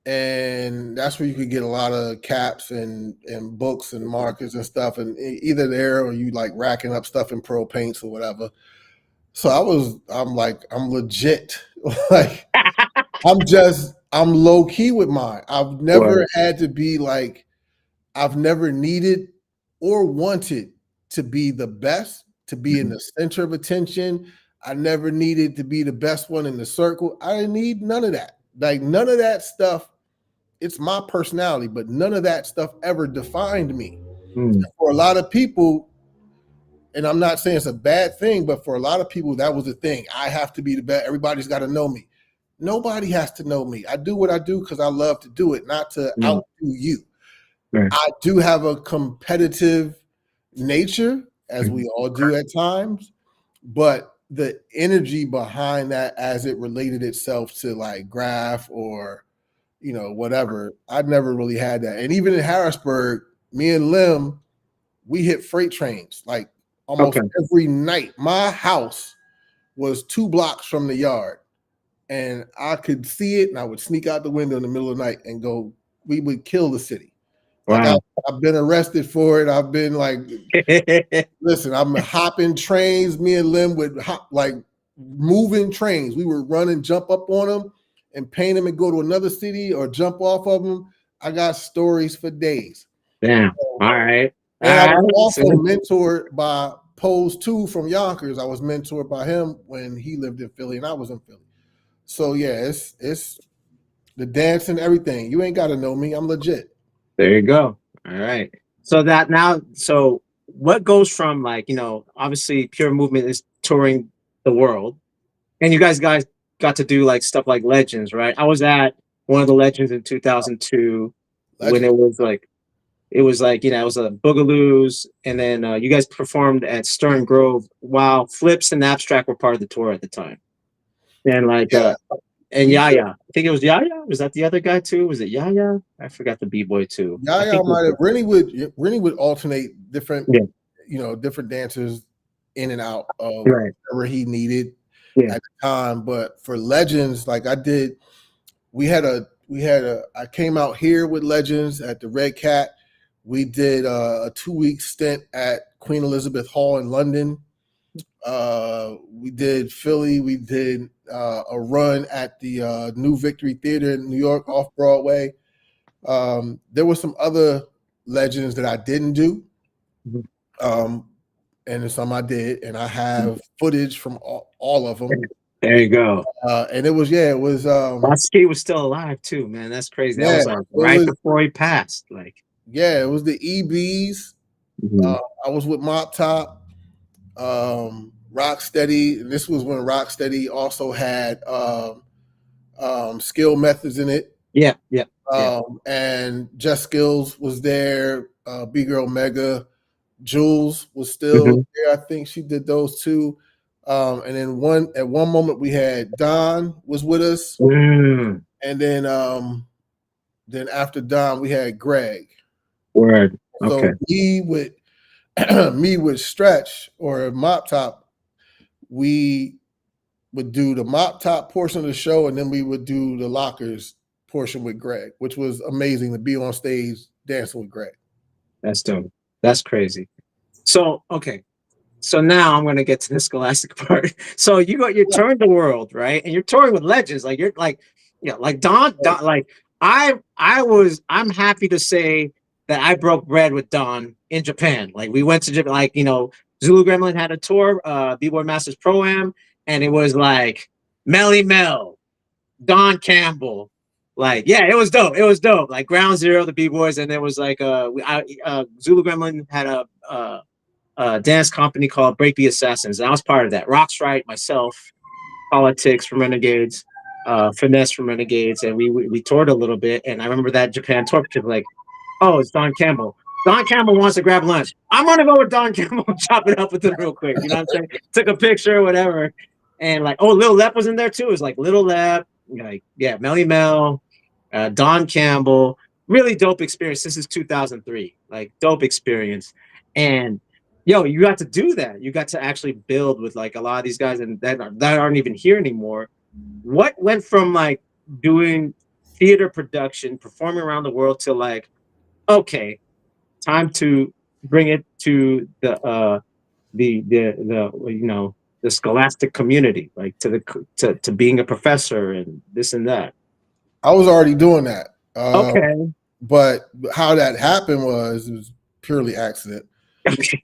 and that's where you could get a lot of caps and books and markers and stuff, and either there or you like racking up stuff in Pro Paints or whatever. So I'm legit. Like, I'm low key with mine. I've never had to be like, I've never needed or wanted to be the best, to be in the center of attention. I never needed to be the best one in the circle. I didn't need none of that. Like, none of that stuff. It's my personality, but none of that stuff ever defined me. For a lot of people, and I'm not saying it's a bad thing, but for a lot of people, that was the thing. I have to be the best. Everybody's got to know me. Nobody has to know me. I do what I do because I love to do it, not to outdo you. I do have a competitive nature, as we all do at times, but the energy behind that, as it related itself to like graph or, whatever, I never really had that. And even in Harrisburg, me and Lim, we hit freight trains like almost every night. My house was 2 blocks from the Yard, and I could see it, and I would sneak out the window in the middle of the night and go. We would kill the city. Like, I've been arrested for it. I've been like, listen, I'm hopping trains. Me and Lim would hop, like, moving trains. We would run and jump up on them and paint them and go to another city or jump off of them. I got stories for days. Damn. All right. And I was also mentored by Pose 2 from Yonkers. I was mentored by him when he lived in Philly and I was in Philly. So yeah, it's the dance and everything. You ain't got to know me. I'm legit. There you go. All right. So what goes from, like, obviously Pure Movement is touring the world, and you guys got to do like stuff like Legends, right? I was at one of the Legends in 2002 when it was like it was a Boogaloos, and then you guys performed at Stern Grove while Flips and Abstract were part of the tour at the time. And and Yaya, I think it was Yaya. Was that the other guy too? Was it Yaya? I forgot the B-boy too. Yaya might have. Rennie would alternate different, different dancers in and out of whatever he needed at the time. But for Legends, like I came out here with Legends at the Red Cat. We did a 2-week stint at Queen Elizabeth Hall in London. We did Philly. We did a run at the New Victory Theater in New York off Broadway. There were some other legends that I didn't do, and there's some I did, and I have footage from all of them. There you go. And it was Bosky was still alive too, man. That's crazy. That was like right before he passed. Like, it was the EBs. I was with Mop Top, Rocksteady. And this was when Rocksteady also had Skill Methods in it. Yeah. And Just Skills was there. B Girl Mega, Jules was still there. I think she did those two. And then at one moment we had Don was with us, and then after Don we had Greg. Word. So me with Stretch or Mop Top, we would do the Mop Top portion of the show, and then we would do the Lockers portion with Greg, which was amazing to be on stage dancing with Greg. That's dope. That's crazy. So so now I'm gonna get to the Scholastic part. So you touring the world, right? And you're touring with legends. Like you're like, like Don. Like I'm happy to say that I broke bread with Don in Japan. Like we went to Japan, like, Zulu Gremlin had a tour, B-Boy Masters Pro-Am, and it was like Melly Mel, Don Campbell. Like, yeah, it was dope. It was dope. Like Ground Zero, the B-Boys, and there was like Zulu Gremlin had a dance company called Break the Assassins, and I was part of that. Rockstrite, myself, Politics from Renegades, Finesse from Renegades, and we toured a little bit. And I remember that Japan tour because like, oh, it's Don Campbell. Don Campbell wants to grab lunch. I'm gonna go with Don Campbell and chop it up with him real quick. You know what I'm saying? Took a picture, whatever. And like, oh, Lil Lep was in there too. It was like Little Lep, like, yeah, Melly Mel, Don Campbell. Really dope experience. This is 2003. Like, dope experience. And you got to do that. You got to actually build with like a lot of these guys and that aren't even here anymore. What went from like doing theater production, performing around the world to like, okay, time to bring it to the scholastic community, like to being a professor and this and that. I was already doing that. Okay. But how that happened was purely accident.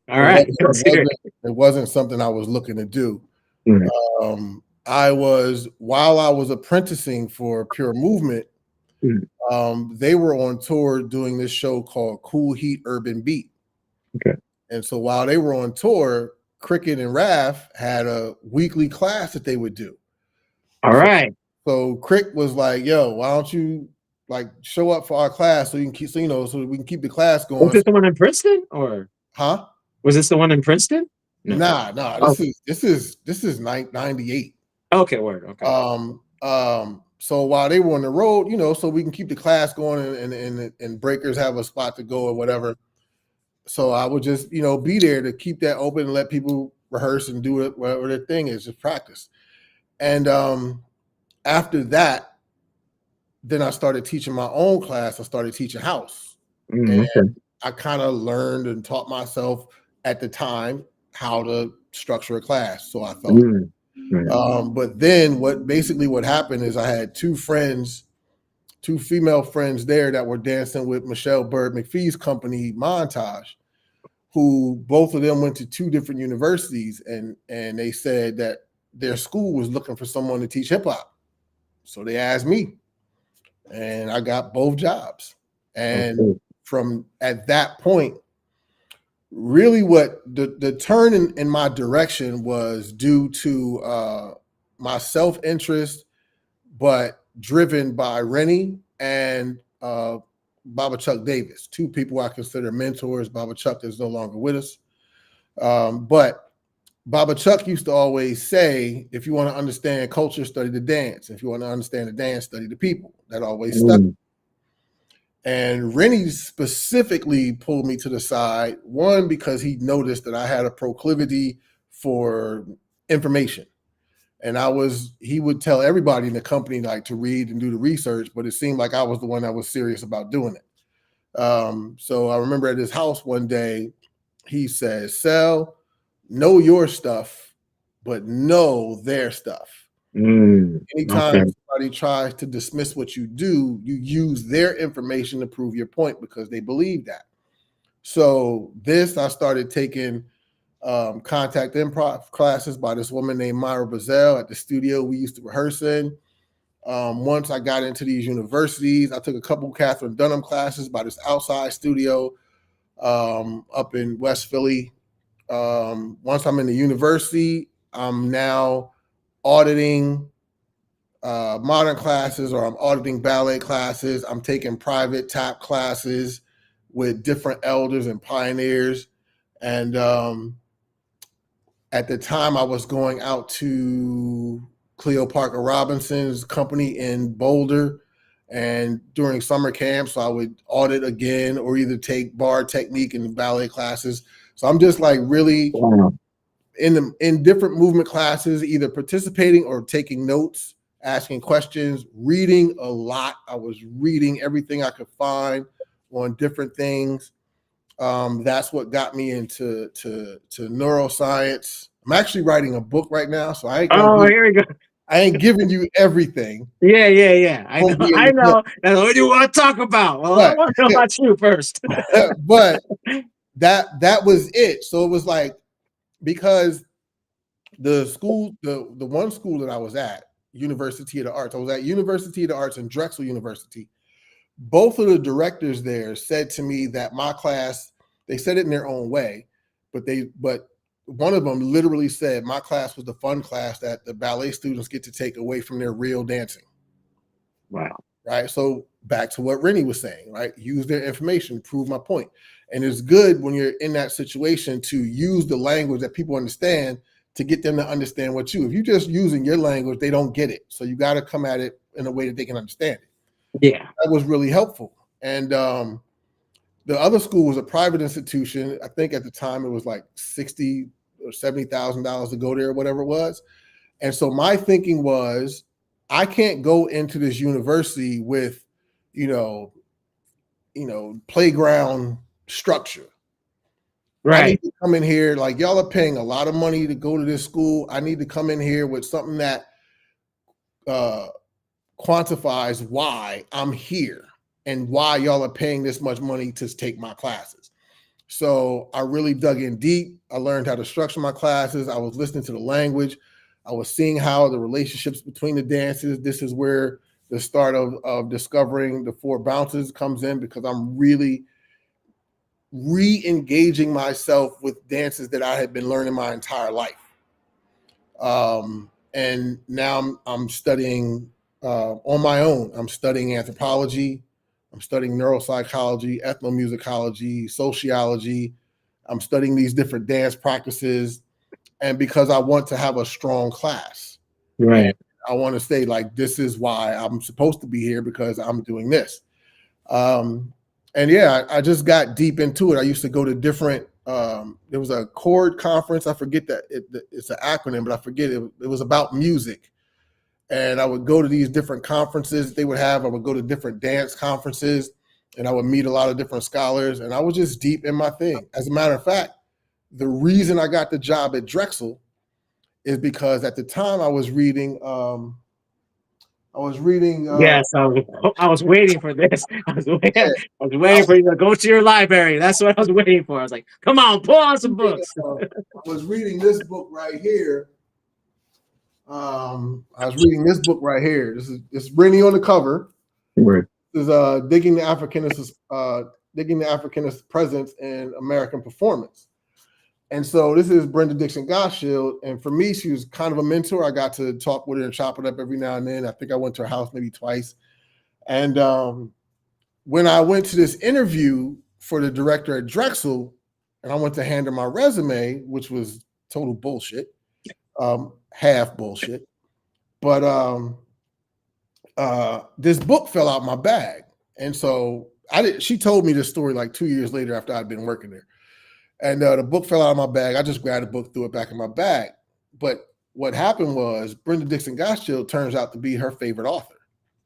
All right. It wasn't something I was looking to do. While I was apprenticing for Pure Movement, they were on tour doing this show called Cool Heat Urban Beat. Okay. And so while they were on tour, Cricket and Raph had a weekly class that they would do. All right. So Crick was like, "Yo, why don't you like show up for our class so you can keep, so we can keep the class going." Was this the one in Princeton, or was this the one in Princeton? No. Nah. This is 98. Okay, word. Okay. So while they were on the road, so we can keep the class going and breakers have a spot to go or whatever. So I would just, be there to keep that open and let people rehearse and do it, whatever their thing is, just practice. And after that, then I started teaching my own class. I started teaching house. And I kind of learned and taught myself at the time how to structure a class. So I thought. But then what happened is I had two female friends there that were dancing with Michelle Bird McPhee's company, Montage, who both of them went to two different universities, and they said that their school was looking for someone to teach hip hop. So they asked me, and I got both jobs. And from at that point, really what the turn in my direction was due to my self-interest, but driven by Rennie and Baba Chuck Davis, two people I consider mentors. Baba Chuck is no longer with us. But Baba Chuck used to always say, if you want to understand culture, study the dance. If you want to understand the dance, study the people. That always stuck. And Rennie specifically pulled me to the side, one, because he noticed that I had a proclivity for information. And he would tell everybody in the company like to read and do the research, but it seemed like I was the one that was serious about doing it. So I remember at his house one day, he said, "Sel, know your stuff, but know their stuff. Anytime Okay. somebody tries to dismiss what you do, you use their information to prove your point because they believe that. So I started taking contact improv classes by this woman named Myra Bazell at the studio we used to rehearse in. Once I got into these universities, I took a couple Catherine Dunham classes by this outside studio up in West Philly. Once I'm in the university, I'm now auditing modern classes, or I'm auditing ballet classes. I'm taking private tap classes with different elders and pioneers. And at the time, I was going out to Cleo Parker Robinson's company in Boulder. And during summer camps, I would audit again or either take bar technique and ballet classes. So I'm just like really in different movement classes, either participating or taking notes, asking questions, reading a lot. I was reading everything I could find on different things. That's what got me into neuroscience. I'm actually writing a book right now, so Here we go. I ain't giving you everything. Yeah. I know. Won't be in I the book. know. That's what you want to talk about. Well, I But want to know about you first. but that was it. So it was like, because the school, the one school that I was at, University of the Arts, I was at University of the Arts and Drexel University. Both of the directors there said to me that my class, they said it in their own way, but one of them literally said my class was the fun class that the ballet students get to take away from their real dancing. Wow. Right. So back to what Rennie was saying, right? Use their information to prove my point. And it's good when you're in that situation to use the language that people understand to get them to understand what if you're just using your language, they don't get it. So you got to come at it in a way that they can understand it. Yeah. That was really helpful. And the other school was a private institution. I think at the time it was like $60,000 or $70,000 to go there, or whatever it was. And so my thinking was, I can't go into this university with, playground structure. Right. I need to come in here, like, y'all are paying a lot of money to go to this school. I need to come in here with something that quantifies why I'm here and why y'all are paying this much money to take my classes. So I really dug in deep. I learned how to structure my classes. I was listening to the language. I was seeing how the relationships between the dances. This is where the start of discovering the four bounces comes in, because I'm really re-engaging myself with dances that I had been learning my entire life. And now I'm studying on my own. I'm studying anthropology. I'm studying neuropsychology, ethnomusicology, sociology. I'm studying these different dance practices. And because I want to have a strong class. Right. And I want to say, like, this is why I'm supposed to be here, because I'm doing this. And yeah, I just got deep into it. I used to go to different, there was a chord conference. I forget that it's an acronym, but I forget it was about music. And I would go to these different conferences they would have. I would go to different dance conferences, and I would meet a lot of different scholars. And I was just deep in my thing. As a matter of fact, the reason I got the job at Drexel is because at the time I was reading. Yes, I was waiting for this. I was waiting for you to go to your library. That's what I was waiting for. I was like, come on, pull out some books. I was reading this book right here. This is Rennie on the cover. Right. This is digging the Africanist presence in American performance. And so this is Brenda Dixon Goshield. And for me, she was kind of a mentor. I got to talk with her and chop it up every now and then. I think I went to her house maybe twice. And when I went to this interview for the director at Drexel, and I went to hand her my resume, which was total bullshit, half bullshit. But this book fell out my bag. And so she told me this story like 2 years later after I'd been working there. And the book fell out of my bag. I just grabbed the book, threw it back in my bag. But what happened was Brenda Dixon Goshield turns out to be her favorite author.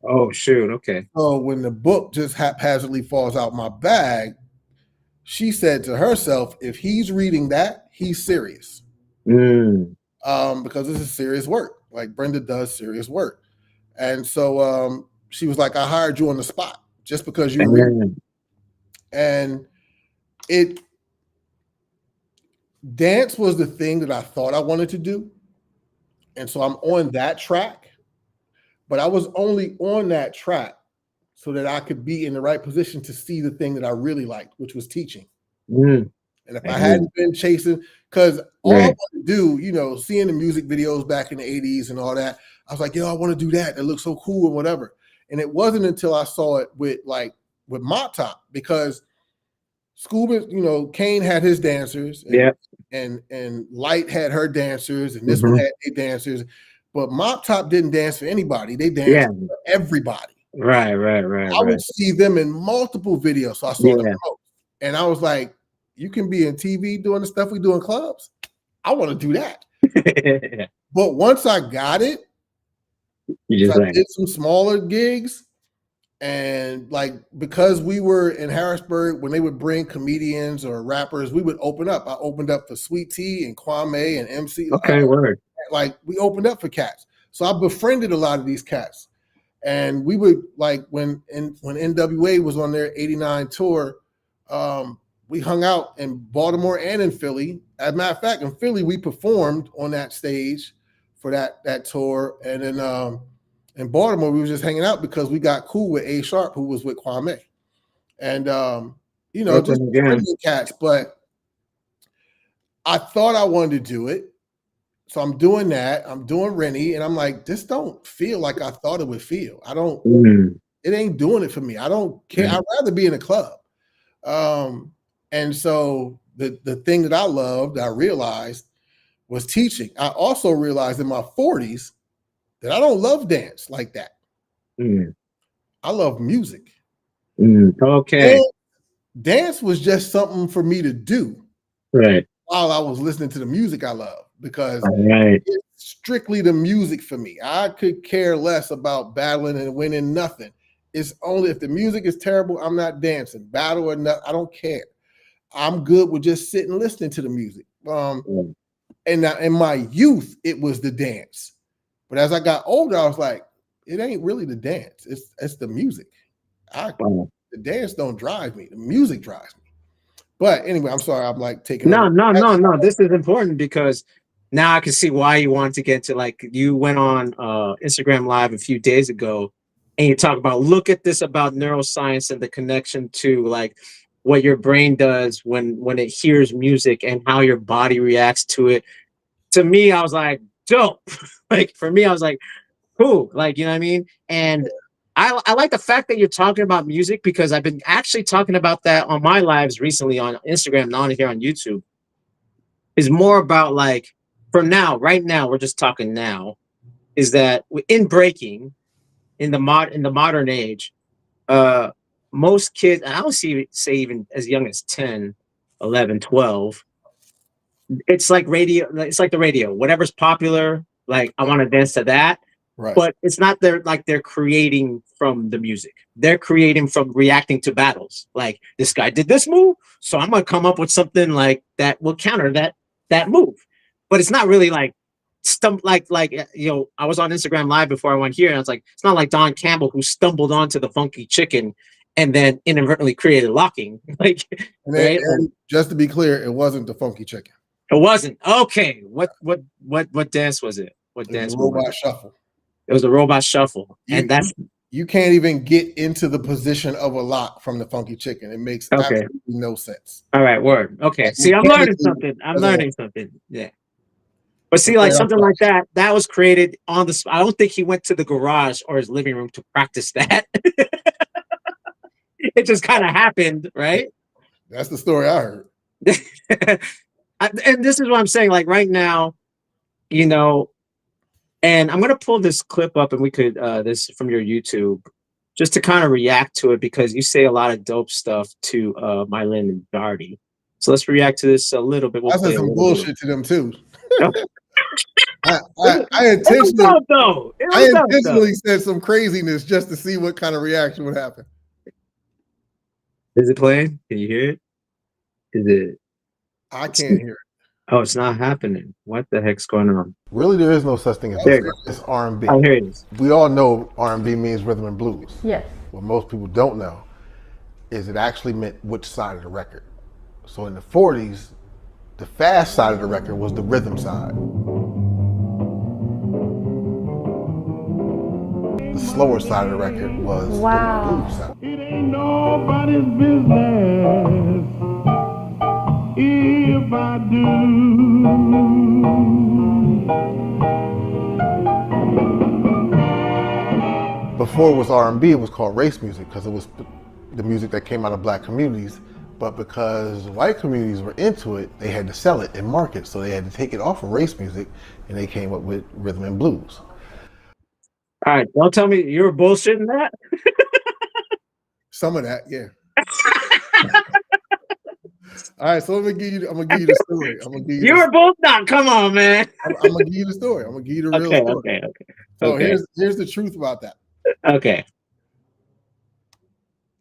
Oh, shoot. Okay. So when the book just haphazardly falls out my bag, she said to herself, if he's reading that, he's serious. because this is serious work. Like Brenda does serious work. And so she was like, I hired you on the spot just because you were. And it dance was the thing that I thought I wanted to do. And so I'm on that track, but I was only on that track so that I could be in the right position to see the thing that I really liked, which was teaching. And if I hadn't been chasing, because all I want to do, seeing the music videos back in the 80s and all that, I was like, yo, I want to do that. That looks so cool and whatever. And it wasn't until I saw it with Mop Top, because Scuba, Kane had his dancers, and Light had her dancers, and this one had their dancers. But Mop Top didn't dance for anybody. They danced for everybody. Right. I would see them in multiple videos. So I saw them most. And I was like, you can be in TV doing the stuff we do in clubs. I want to do that. But once I got it, I did some smaller gigs. And because we were in Harrisburg, when they would bring comedians or rappers, we would open up. I opened up for Sweet Tea and Kwame and MC. Word. We opened up for cats. So I befriended a lot of these cats. And we would, when NWA was on their 89 tour, we hung out in Baltimore and in Philly. As a matter of fact, in Philly, we performed on that stage for that tour. And then in Baltimore, we were just hanging out because we got cool with A Sharp, who was with Kwame. And, just befriending cats. But I thought I wanted to do it. So I'm doing that. I'm doing Rennie. And I'm like, this don't feel like I thought it would feel. It ain't doing it for me. I don't care. I'd rather be in a club. And so the thing that I loved, I realized, was teaching. I also realized in my 40s that I don't love dance like that. I love music. Okay. And dance was just something for me to do. Right. While I was listening to the music I love, because it's strictly the music for me. I could care less about battling and winning, nothing. It's only if the music is terrible, I'm not dancing. Battle or not, I don't care. I'm good with just sitting listening to the music. And now in my youth, it was the dance. But as I got older, I was like, it ain't really the dance. It's the music. The dance don't drive me. The music drives me. But anyway, I'm sorry. I'm taking over. No. This is important because now I can see why you wanted to get to, you went on Instagram Live a few days ago and you talk about, look at this about neuroscience and the connection to what your brain does when it hears music and how your body reacts to it. To me, I was like, dope. For me, I was like, cool. You know what I mean? And I like the fact that you're talking about music, because I've been actually talking about that on my lives recently on Instagram, not here on YouTube. Is more about right now, we're just talking now, is that in breaking, in the modern age, most kids, and I would say even as young as 10, 11, 12, it's like radio, it's like the radio, whatever's popular, I want to dance to that. Right. But it's not they're creating from the music. They're creating from reacting to battles. This guy did this move, so I'm gonna come up with something that will counter that move. But it's not really I was on Instagram Live before I went here, and I was like, it's not like Don Campbell, who stumbled onto the funky chicken and then inadvertently created locking. Right? And just to be clear, it wasn't the funky chicken. It wasn't. Okay. What dance was it? What dance? Robot shuffle. It was a robot shuffle. And you can't even get into the position of a lock from the funky chicken. It makes absolutely no sense. All right, word. Okay. See, I'm learning something. Yeah. But see, something like that was created on the spot. I don't think he went to the garage or his living room to practice that. It just kind of happened, right? That's the story I heard. And this is what I'm saying, right now, and I'm going to pull this clip up, and we could, this from your YouTube, just to kind of react to it, because you say a lot of dope stuff to Mylin and Darty. So let's react to this a little bit. I said some bullshit to them too. I intentionally said some craziness just to see what kind of reaction would happen. Is it playing? Can you hear it? Is it? I can't hear it. Oh, it's not happening. What the heck's going on? Really, there is no such thing That was There as you good. go. it's R&B. Oh, here it is. We all know R&B means rhythm and blues. Yes. What most people don't know is it actually meant which side of the record. So in the 40s, the fast side of the record was the rhythm side. The slower side of the record was the blues side. It ain't nobody's business if I Before it was R&B, it was called race music because it was the music that came out of black communities. But because white communities were into it, they had to sell it and market. So they had to take it off of race music, and they came up with rhythm and blues. All right, don't tell me you were bullshitting that. Some of that, yeah. All right, so I'm gonna give you the story. You were both not. Come on, man. I'm gonna give you the story. I'm gonna give you the real Okay, story. okay. So Okay. here's the truth about that. Okay.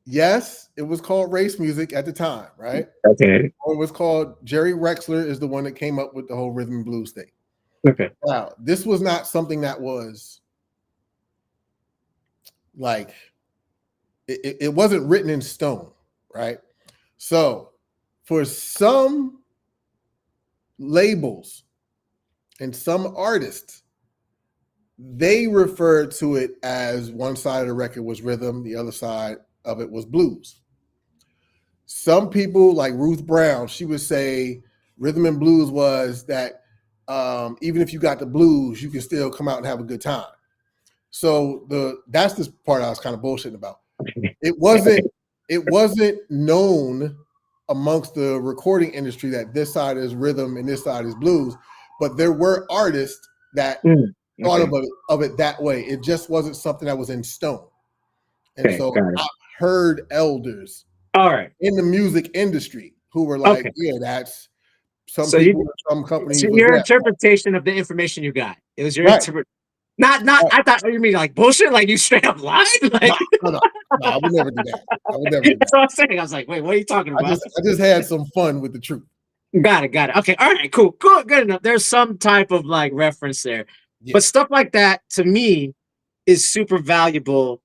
Yes, it was called race music at the time, right? Okay. Or it was called Jerry Rexler is the one that came up with the whole rhythm and blues thing. Okay. Now, this was not something that was like it wasn't written in stone, right? So for some labels and some artists, they referred to it as one side of the record was rhythm, the other side of it was blues. Some people, like Ruth Brown, she would say rhythm and blues was that even if you got the blues, you can still come out and have a good time. So that's the part I was kind of bullshitting about. It wasn't known amongst the recording industry that this side is rhythm and this side is blues, but there were artists that thought of it that way. It just wasn't something that was in stone. And Okay, so got it. I heard elders All right. in the music industry who were like, Okay. yeah, that's some So people, some companies. So was your that. interpretation of the information you got. It was your Right. interpret. Not. I thought you mean like bullshit, like you straight up lied. Like No, I would never do that. I would never do that's that. what I'm saying. I was like, wait, what are you talking about? I just had some fun with the truth. Got it. Okay. All right. Cool. Good enough. There's some type of like reference there, Yeah. but stuff like that to me is super valuable.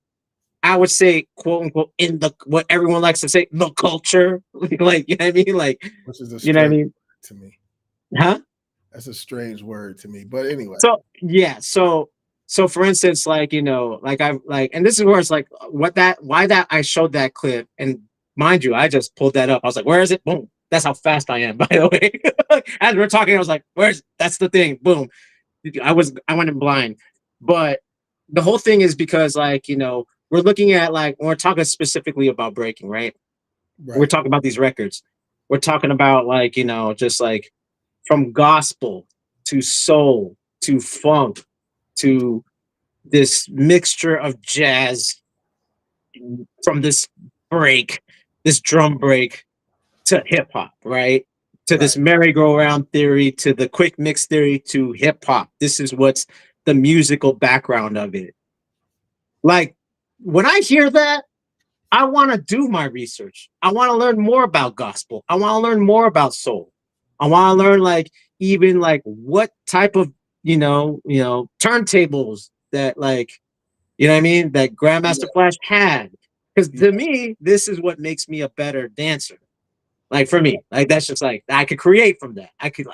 I would say, quote unquote, in the what everyone likes to say, the culture. Like, you know what I mean? Like, Which is a you know what I strange mean? word to me. Huh? That's a strange word to me. But anyway. So yeah, so for instance, like like I like, and this is where it's like, why that I showed that clip, and mind you, I just pulled that up. I was like, where is it? Boom. That's how fast I am, by the way. As we're talking, I was like, where's that's the thing? Boom. I went in blind, but the whole thing is because like we're looking at like when we're talking specifically about breaking, right? We're talking about these records. We're talking about like just like from gospel to soul to funk to this mixture of jazz from this this drum break to hip hop, right? To this merry-go-round theory, to the quick mix theory, to hip hop. This is what's the musical background of it. Like when I hear that, I want to do my research. I want to learn more about gospel. I want to learn more about soul. I want to learn like even like what type of turntables that like what I mean that Grandmaster Flash had. Because to me, this is what makes me a better dancer. Like for me, like that's just like I could create from that. I could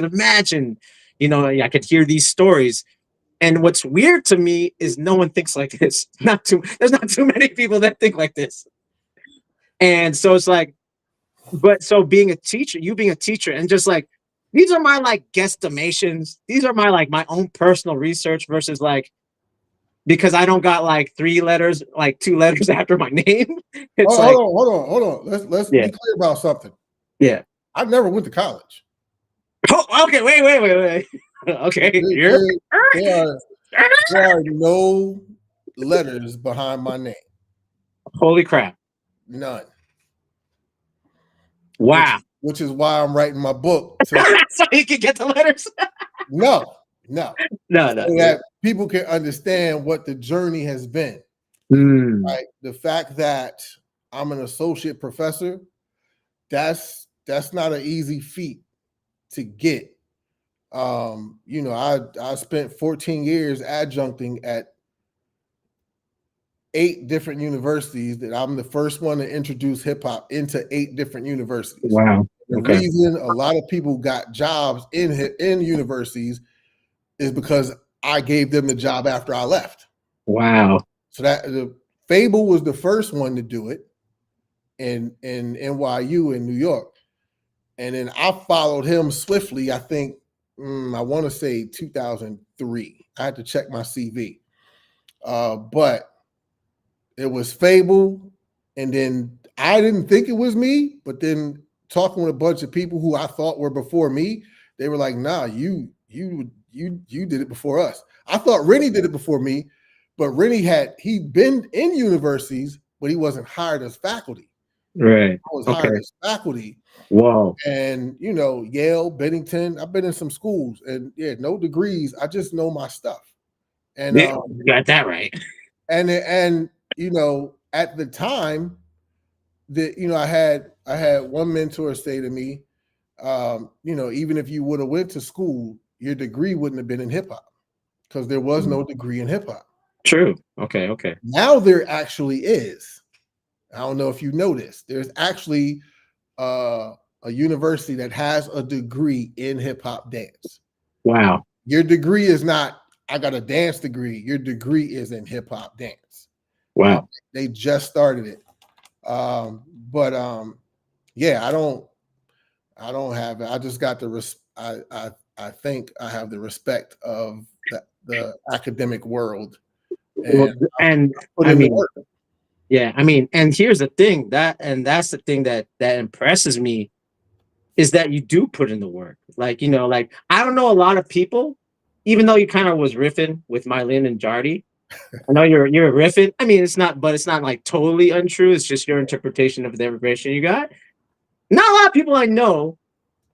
imagine, I could hear these stories. And what's weird to me is no one thinks like this. There's not too many people that think like this. And so it's like, but so being a teacher, you being a teacher, and just like these are my like guesstimations. These are my like my own personal research versus like because I don't got like 3 letters, like 2 letters after my name. It's like, hold on. Let's be clear about something. Yeah. I never went to college. Oh, okay. Wait. Okay. There are no letters behind my name. Holy crap. None. Wow. Which is why I'm writing my book. So you can get the letters? No. No. So that people can understand what the journey has been. Right? The fact that I'm an associate professor, that's not an easy feat to get. I spent 14 years adjuncting at 8 different universities. That I'm the first one to introduce hip hop into 8 different universities. Wow. The Okay. reason a lot of people got jobs in universities is because I gave them the job after I left. Wow. So that the Fable was the first one to do it in NYU in New York. And then I followed him swiftly, I think, I want to say 2003. I had to check my CV. But it was Fable. And then I didn't think it was me, but then talking with a bunch of people who I thought were before me, they were like, nah, you did it before us. I thought Rennie did it before me, but Rennie he'd been in universities, but he wasn't hired as faculty. Right. I was hired as faculty. Whoa. And Yale, Bennington, I've been in some schools, and no degrees. I just know my stuff. And Yeah, you got that right. And at the time that I had one mentor say to me, even if you would have went to school, your degree wouldn't have been in hip hop because there was no degree in hip hop. True. Okay. Now there actually is. I don't know if you noticed. There's actually a university that has a degree in hip hop dance. Wow. Your degree is not, I got a dance degree. Your degree is in hip hop dance. Wow. They just started it. Yeah, I don't have it. I just got I think I have the respect of the academic world. And I mean, yeah, I mean, and here's the thing that's the thing that impresses me is that you do put in the work. Like, I don't know a lot of people, even though you kind of was riffing with Mylin and Jardy. I know you're riffing. I mean, it's not like totally untrue. It's just your interpretation of the information you got. Not a lot of people I know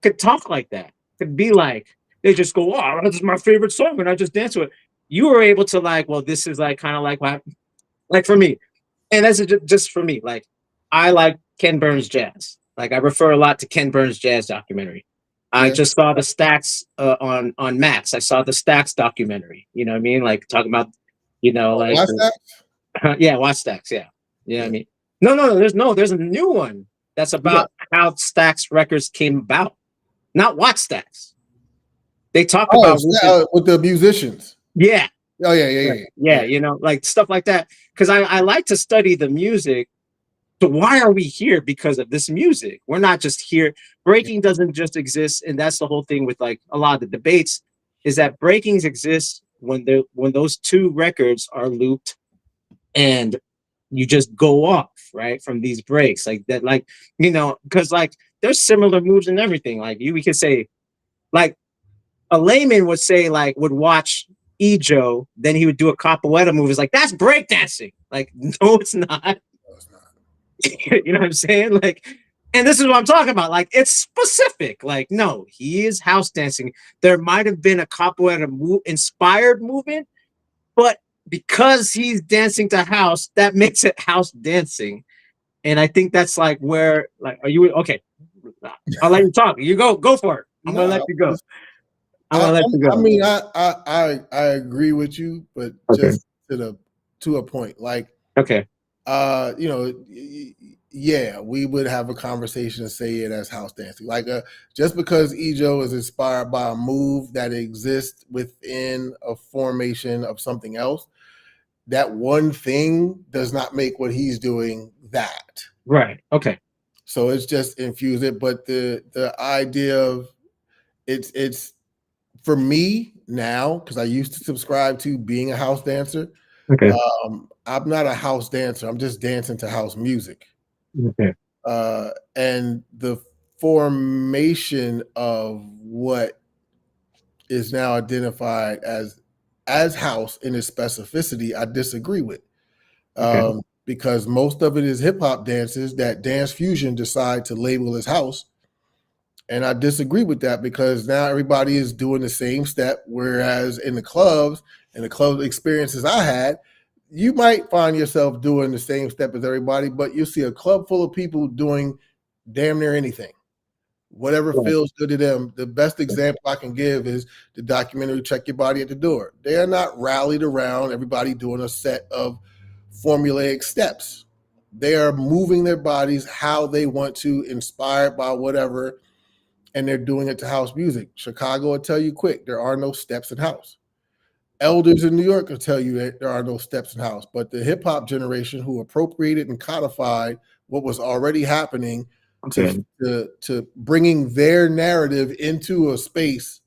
could talk like that. Could be like, they just go, oh, this is my favorite song, and I just dance to it. You were able to this is kind of like for me, and that's just for me. Like, I like Ken Burns jazz. Like, I refer a lot to Ken Burns jazz documentary. I just saw the Stax on Max. I saw the Stax documentary. You know what I mean? Like, talking about, watch that? yeah, watch Stax. Yeah, you know what I mean? No, there's a new one that's about how Stax Records came about. Not Watch Stax. They talk about with the musicians. Yeah. Oh yeah. Yeah. Like stuff like that. Because I like to study the music. So why are we here? Because of this music. We're not just here. Breaking doesn't just exist, and that's the whole thing with a lot of the debates. Is that breakings exist when those two records are looped, and you just go off right from these breaks like that, because there's similar moves and everything. We could say, a layman would say, would watch Ejo, then he would do a capoeira move. It's like, that's breakdancing. No, it's not. You know what I'm saying? And this is what I'm talking about. It's specific. No, he is house dancing. There might have been a capoeira inspired movement, but because he's dancing to house, that makes it house dancing. And I think that's where, are you okay? I'll let you talk. You go for it. I'm gonna let you go. I mean, I agree with you, but just to a point. Okay. Yeah, we would have a conversation and say it as house dancing. Just because Ejo is inspired by a move that exists within a formation of something else, that one thing does not make what he's doing that. Right. Okay. So it's just infuse it. But the idea of it's for me now, because I used to subscribe to being a house dancer. Okay. I'm not a house dancer. I'm just dancing to house music. Okay. And the formation of what is now identified as house in its specificity, I disagree with. Because most of it is hip hop dances that Dance Fusion decide to label as house. And I disagree with that because now everybody is doing the same step. Whereas in the clubs and the club experiences I had, you might find yourself doing the same step as everybody, but you'll see a club full of people doing damn near anything. whatever Right. feels good to them. The best example I can give is the documentary Check Your Body at the Door. They are not rallied around everybody doing a set of formulaic steps. They are moving their bodies how they want to, inspired by whatever, and they're doing it to house music. Chicago will tell you quick, there are no steps in house. Elders in New York will tell you that there are no steps in house. But the hip hop generation who appropriated and codified what was already happening Okay. to bringing their narrative into a space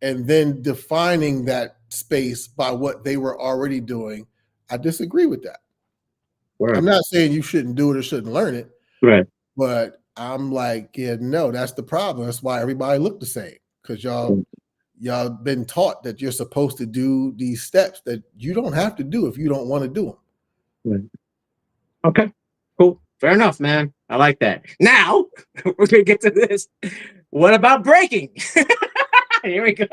and then defining that space by what they were already doing, I disagree with that. Word. I'm not saying you shouldn't do it or shouldn't learn it, Right. but I'm like, yeah, no, that's the problem. That's why everybody look the same, because y'all been taught that you're supposed to do these steps that you don't have to do if you don't want to do them. Right. Okay. Cool. Fair enough, man. I like that. Now we're gonna get to this. What about breaking? Here we go.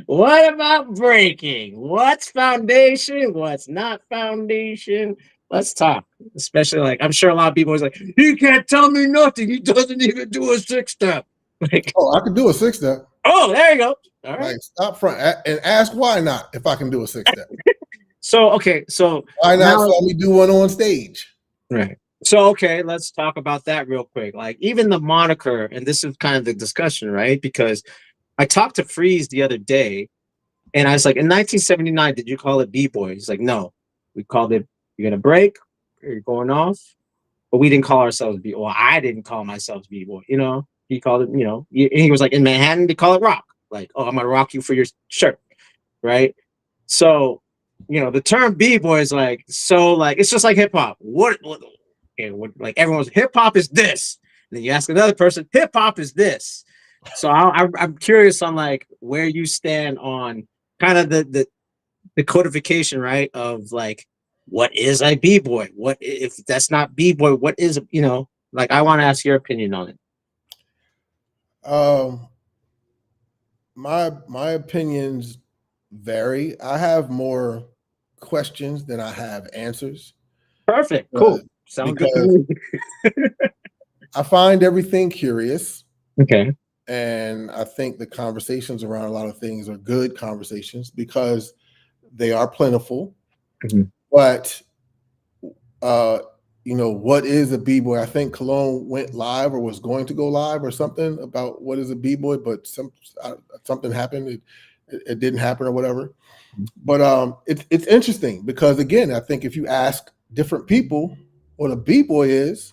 What about breaking? What's foundation? What's not foundation? Let's talk. Especially like I'm sure a lot of people is like, he can't tell me nothing. He doesn't even do a 6-step. Like, Oh, I can do a 6-step. oh, there you go. All right. Like, stop front and ask why not if I can do a 6-step. So okay, so Why not now, let me do one on stage? right. So okay, let's talk about that real quick. Like even the moniker, and this is kind of the discussion, right? Because I talked to Freeze the other day, and I was like, in 1979, did you call it B-boy? He's like, no, we called it. You're gonna break, or you're going off, but we didn't call ourselves B. Well, I didn't call myself B-boy. You know, he called it. You know, he was like in Manhattan, they call it rock. Like, oh, I'm gonna rock you for your shirt, right? So, you know, the term B-boy is like so like it's just like hip hop. What okay, like everyone's hip hop is this. And then you ask another person, hip hop is this. So I'm curious on like where you stand on kind of the codification, right? Of like what is a b-boy? What if that's not b-boy? What is, you know? Like I want to ask your opinion on it. My opinions vary. I have more questions than I have answers. Perfect, cool, sound good to me. I find everything curious. Okay. And I think the conversations around a lot of things are good conversations because they are plentiful. Mm-hmm. But you know, what is a b-boy? I think Cologne went live or was going to go live or something about what is a b-boy, but something happened. It didn't happen or whatever. But it's interesting because again, I think if you ask different people what a b-boy is,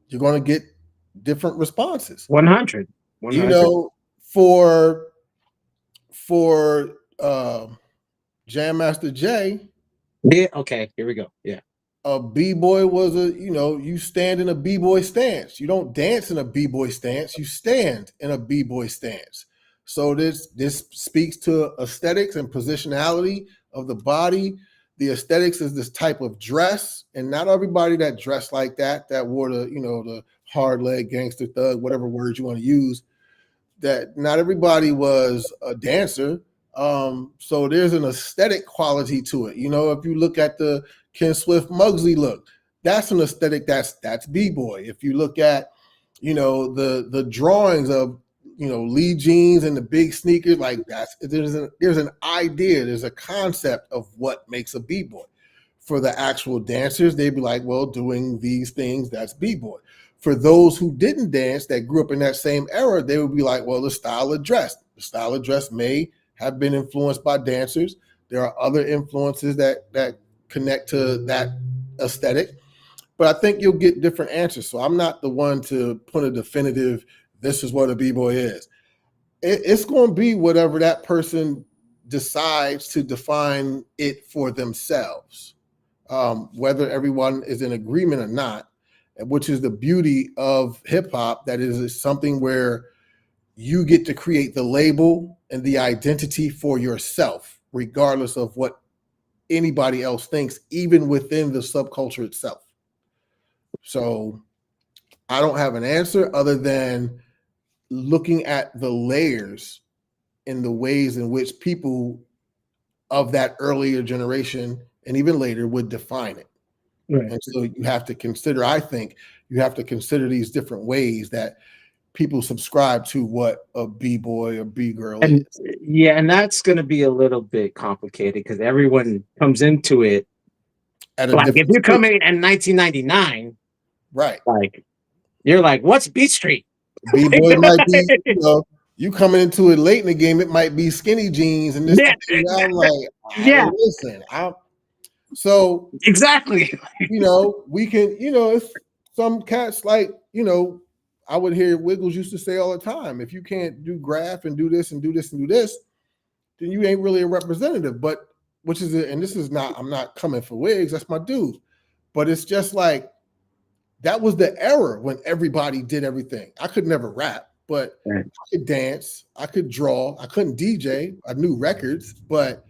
you're going to get different responses. 100. You know, for Jam Master Jay. Yeah. Okay. Here we go. Yeah. A b-boy was you stand in a b-boy stance. You don't dance in a b-boy stance. You stand in a b-boy stance. So this speaks to aesthetics and positionality of the body. The aesthetics is this type of dress, and not everybody that dressed like that wore the hard leg gangster thug, whatever words you want to use. That not everybody was a dancer. So there's an aesthetic quality to it. You know, if you look at the Ken Swift Muggsy look, that's an aesthetic that's b-boy. If you look at, the drawings of, Lee jeans and the big sneakers, like there's an idea, there's a concept of what makes a b-boy. For the actual dancers, they'd be like, well, doing these things, that's b-boy. For those who didn't dance, that grew up in that same era, they would be like, well, the style of dress. The style of dress may have been influenced by dancers. There are other influences that connect to that aesthetic. But I think you'll get different answers. So I'm not the one to put a definitive, this is what a b-boy is. It's going to be whatever that person decides to define it for themselves. Whether everyone is in agreement or not, which is the beauty of hip hop, that is something where you get to create the label and the identity for yourself, regardless of what anybody else thinks, even within the subculture itself. So I don't have an answer other than looking at the layers and the ways in which people of that earlier generation and even later would define it. Right. And so you have to consider, I think you have to consider these different ways that people subscribe to what a B-boy or B-girl And is. yeah, and that's going to be a little bit complicated because everyone comes into it. At a Like if different you're stage. coming in 1999, Right. like you're like, what's Beat Street? B-boy might be, you coming into it late in the game, it might be skinny jeans and this. Yeah, And I'm like, yeah, listen, so exactly. we can, if some cats like, I would hear Wiggles used to say all the time, if you can't do graph and do this and do this and do this, then you ain't really a representative. But and this is not, I'm not coming for Wiggs, that's my dude. But it's just like, that was the era when everybody did everything. I could never rap, but Right. I could dance, I could draw, I couldn't DJ, I knew records, but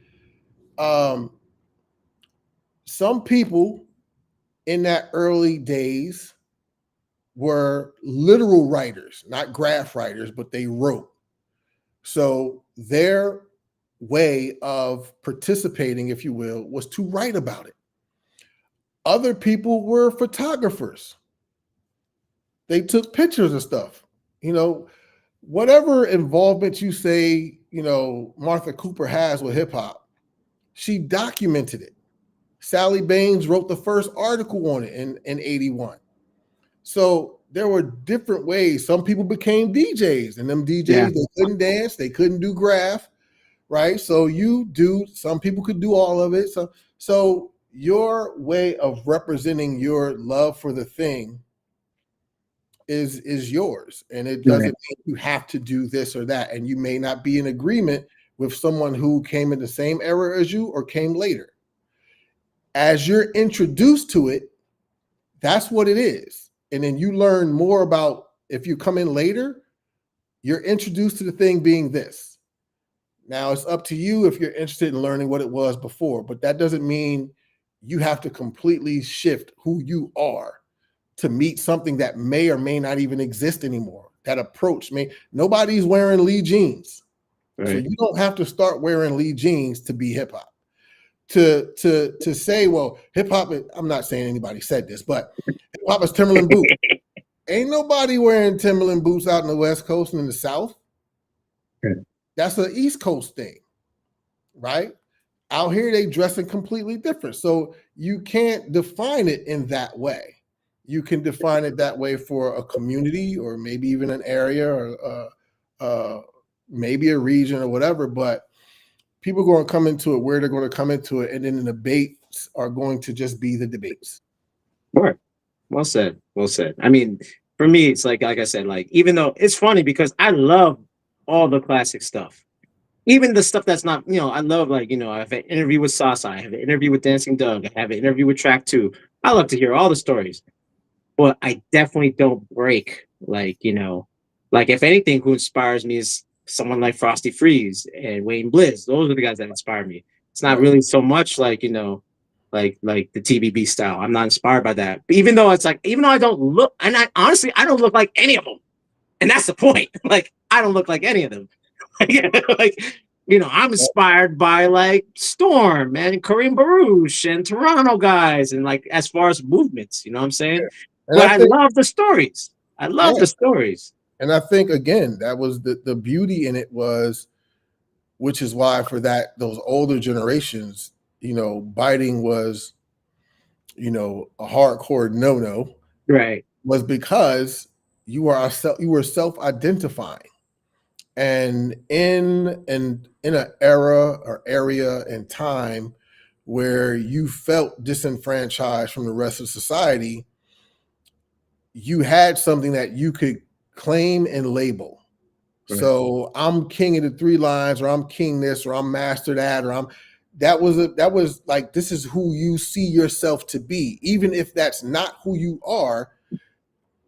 some people in that early days were literal writers, not graph writers, but they wrote. So their way of participating, if you will, was to write about it. Other people were photographers. They took pictures of stuff. Whatever involvement you say, Martha Cooper has with hip hop, she documented it. Sally Baines wrote the first article on it in 81. So there were different ways. Some people became DJs, and them DJs, they couldn't dance, they couldn't do graph, right? So some people could do all of it. So your way of representing your love for the thing is yours, and it doesn't mean you have to do this or that, and you may not be in agreement with someone who came in the same era as you or came later. As you're introduced to it, that's what it is. And then you learn more about, if you come in later, you're introduced to the thing being this. Now it's up to you if you're interested in learning what it was before, but that doesn't mean you have to completely shift who you are to meet something that may or may not even exist anymore. That approach nobody's wearing Lee jeans. Right. So you don't have to start wearing Lee jeans to be hip hop. To say, well, hip hop, I'm not saying anybody said this, but hip hop is Timberland boots. Ain't nobody wearing Timberland boots out in the West Coast and in the South. Okay. That's an East Coast thing, right? Out here, they dressing completely different. So you can't define it in that way. You can define it that way for a community or maybe even an area or maybe a region or whatever, but people are going to come into it where they're going to come into it, and then the debates are going to just be the debates. Sure. Well said. Well said. I mean, for me, it's like I said, like, even though it's funny because I love all the classic stuff. Even the stuff that's not, I love, like, I have an interview with Sasa, I have an interview with Dancing Doug, I have an interview with Track 2. I love to hear all the stories. But I definitely don't break, like, like, if anything, who inspires me is someone like Frosty Freeze and Wayne Bliss. Those are the guys that inspire me. It's not really so much like, like the TBB style. I'm not inspired by that. But even though I don't look, and honestly, I don't look like any of them. And that's the point. Like, I don't look like any of them. Like, I'm inspired by like Storm and Kareem Baruch and Toronto guys. And like, as far as movements, you know what I'm saying? Yeah. But I love the stories. I love the stories. And I think, again, that was the beauty in it was, which is why for those older generations, biting was, a hardcore no-no. Right. Was because you were self-identifying. And in an era or area and time where you felt disenfranchised from the rest of society, you had something that you could claim and label. Right. So I'm king of the 3 lines, or I'm king this, or I'm master that, or that was like, this is who you see yourself to be. Even if that's not who you are,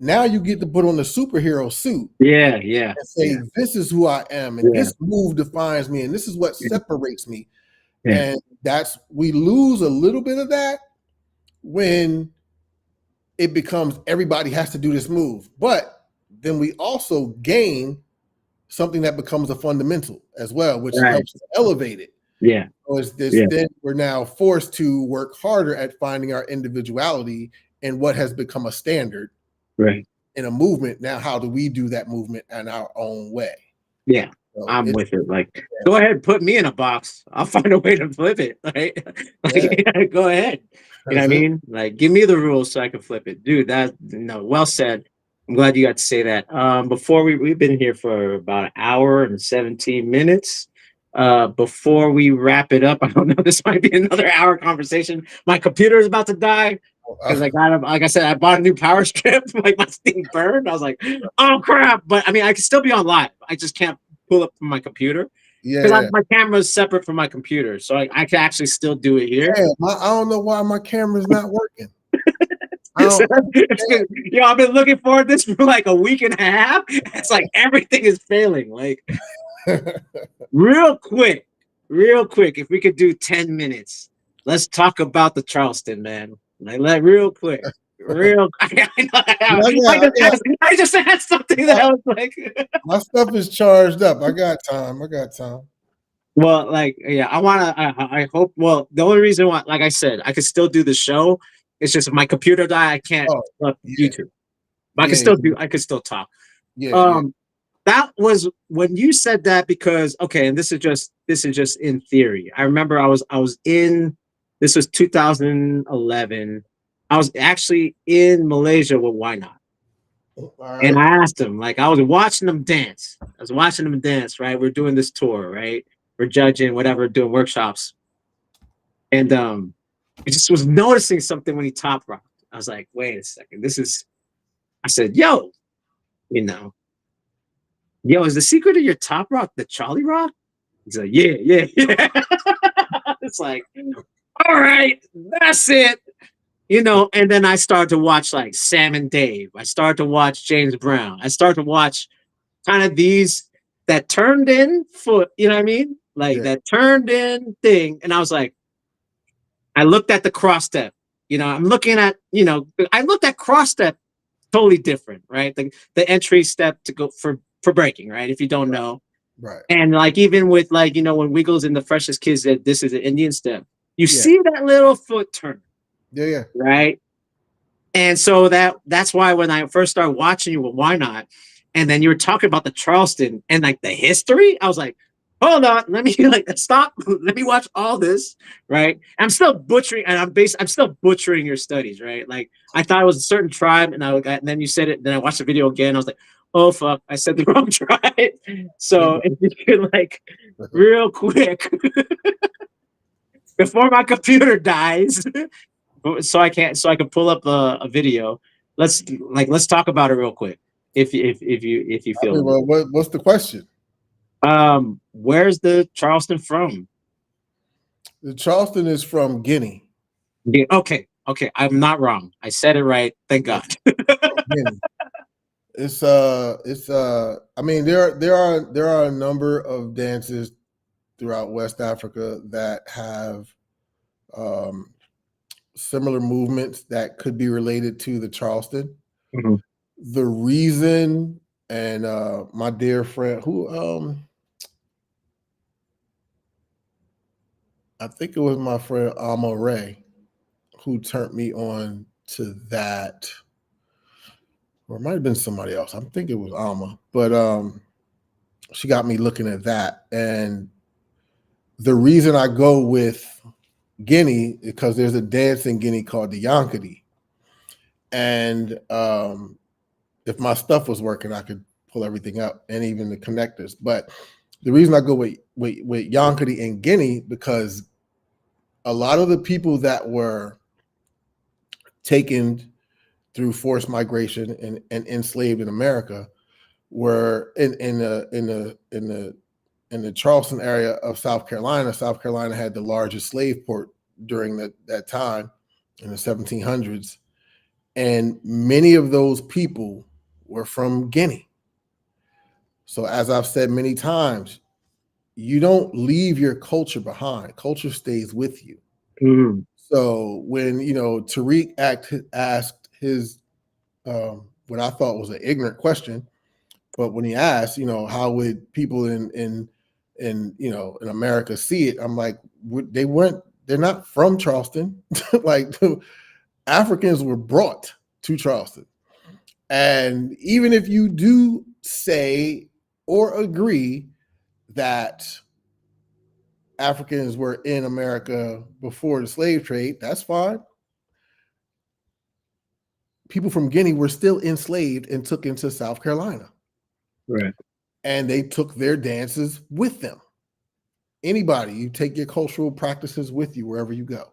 now you get to put on the superhero suit. Yeah. And say, this is who I am, and this move defines me, and this is what separates me. Yeah. And we lose a little bit of that when it becomes everybody has to do this move. But then we also gain something that becomes a fundamental as well, which helps to elevate it. Yeah. So then we're now forced to work harder at finding our individuality and what has become a standard. Right. in a movement. Now, how do we do that movement in our own way? Yeah, So I'm with it. Like, go ahead, put me in a box. I'll find a way to flip it. Right? Like, go ahead. You know what I mean? Like, give me the rules so I can flip it, dude. Well said. I'm glad you got to say that. Before we've been here for about an hour and 17 minutes. Before we wrap it up, I don't know. This might be another hour conversation. My computer is about to die because like I said, I bought a new power strip. Like my thing burned. I was like, oh crap! But I mean, I can still be on live. I just can't pull up from my computer because my camera is separate from my computer, so I can actually still do it here. Yeah, I don't know why my camera's not working. I've been looking forward to this for like a week and a half. It's like everything is failing. Like, real quick, if we could do 10 minutes, let's talk about the Charleston, man. Like, real quick. I just had something that I was like, my stuff is charged up. I got time. Well, like, yeah, I hope. Well, the only reason why, like I said, I could still do the show. It's just if my computer die, I can't YouTube. But I could still talk. That was when you said that because and this is just in theory. I remember this was 2011. I was actually in Malaysia with Why Not? Right. And I asked him, like, I was watching them dance. Right? We're doing this tour, right? We're judging, whatever, doing workshops. And I just was noticing something when he top rocked. I was like, wait a second. I said, yo, is the secret of your top rock the Charlie rock? He's like, yeah. It's like, all right, that's it. And then I started to watch like Sam and Dave. I started to watch James Brown. I started to watch kind of these that turned in foot, you know what I mean? Like that turned in thing. And I was like, I looked at the cross step. I'm looking at, I looked at cross step totally different, right? The entry step to go for breaking, right? If you don't know. Right. And like, even with like, when Wiggles and the Freshest Kids said this is an Indian step, you see that little foot turn. Yeah. Right. And so that's why when I first started watching you, well, Why Not? And then you were talking about the Charleston and like the history. I was like, hold on, let me stop. Let me watch all this. Right. I'm still butchering and I'm still butchering your studies. Right. Like I thought it was a certain tribe and then you said it. Then I watched the video again. I was like, oh, fuck, I said the wrong tribe. So if you could like real quick before my computer dies. So I can pull up a video. Let's talk about it real quick. If you feel. Well, what's the question? Where's the Charleston from? The Charleston is from Guinea. Yeah, okay. I'm not wrong. I said it right. Thank God. It's I mean, there are a number of dances throughout West Africa that have similar movements that could be related to the Charleston. Mm-hmm. The reason, and my dear friend I think it was my friend Alma Ray who turned me on to that, or it might have been somebody else. I think it was Alma, but she got me looking at that. And the reason I go with Guinea because there's a dance in Guinea called the Yankadi, and if my stuff was working, I could pull everything up and even the connectors. But the reason I go with Yankadi in Guinea because a lot of the people that were taken through forced migration and enslaved in America were in the Charleston area of South Carolina. South Carolina had the largest slave port during that time in the 1700s. And many of those people were from Guinea. So as I've said many times, you don't leave your culture behind. Culture stays with you. Mm-hmm. So when, Tariq asked his, what I thought was an ignorant question, but when he asked, how would people in America see it? I'm like, they're not from Charleston. Like Africans were brought to Charleston. And even if you do say or agree that Africans were in America before the slave trade, that's fine. People from Guinea were still enslaved and took into South Carolina. Right. And they took their dances with them. Anybody, you take your cultural practices with you wherever you go.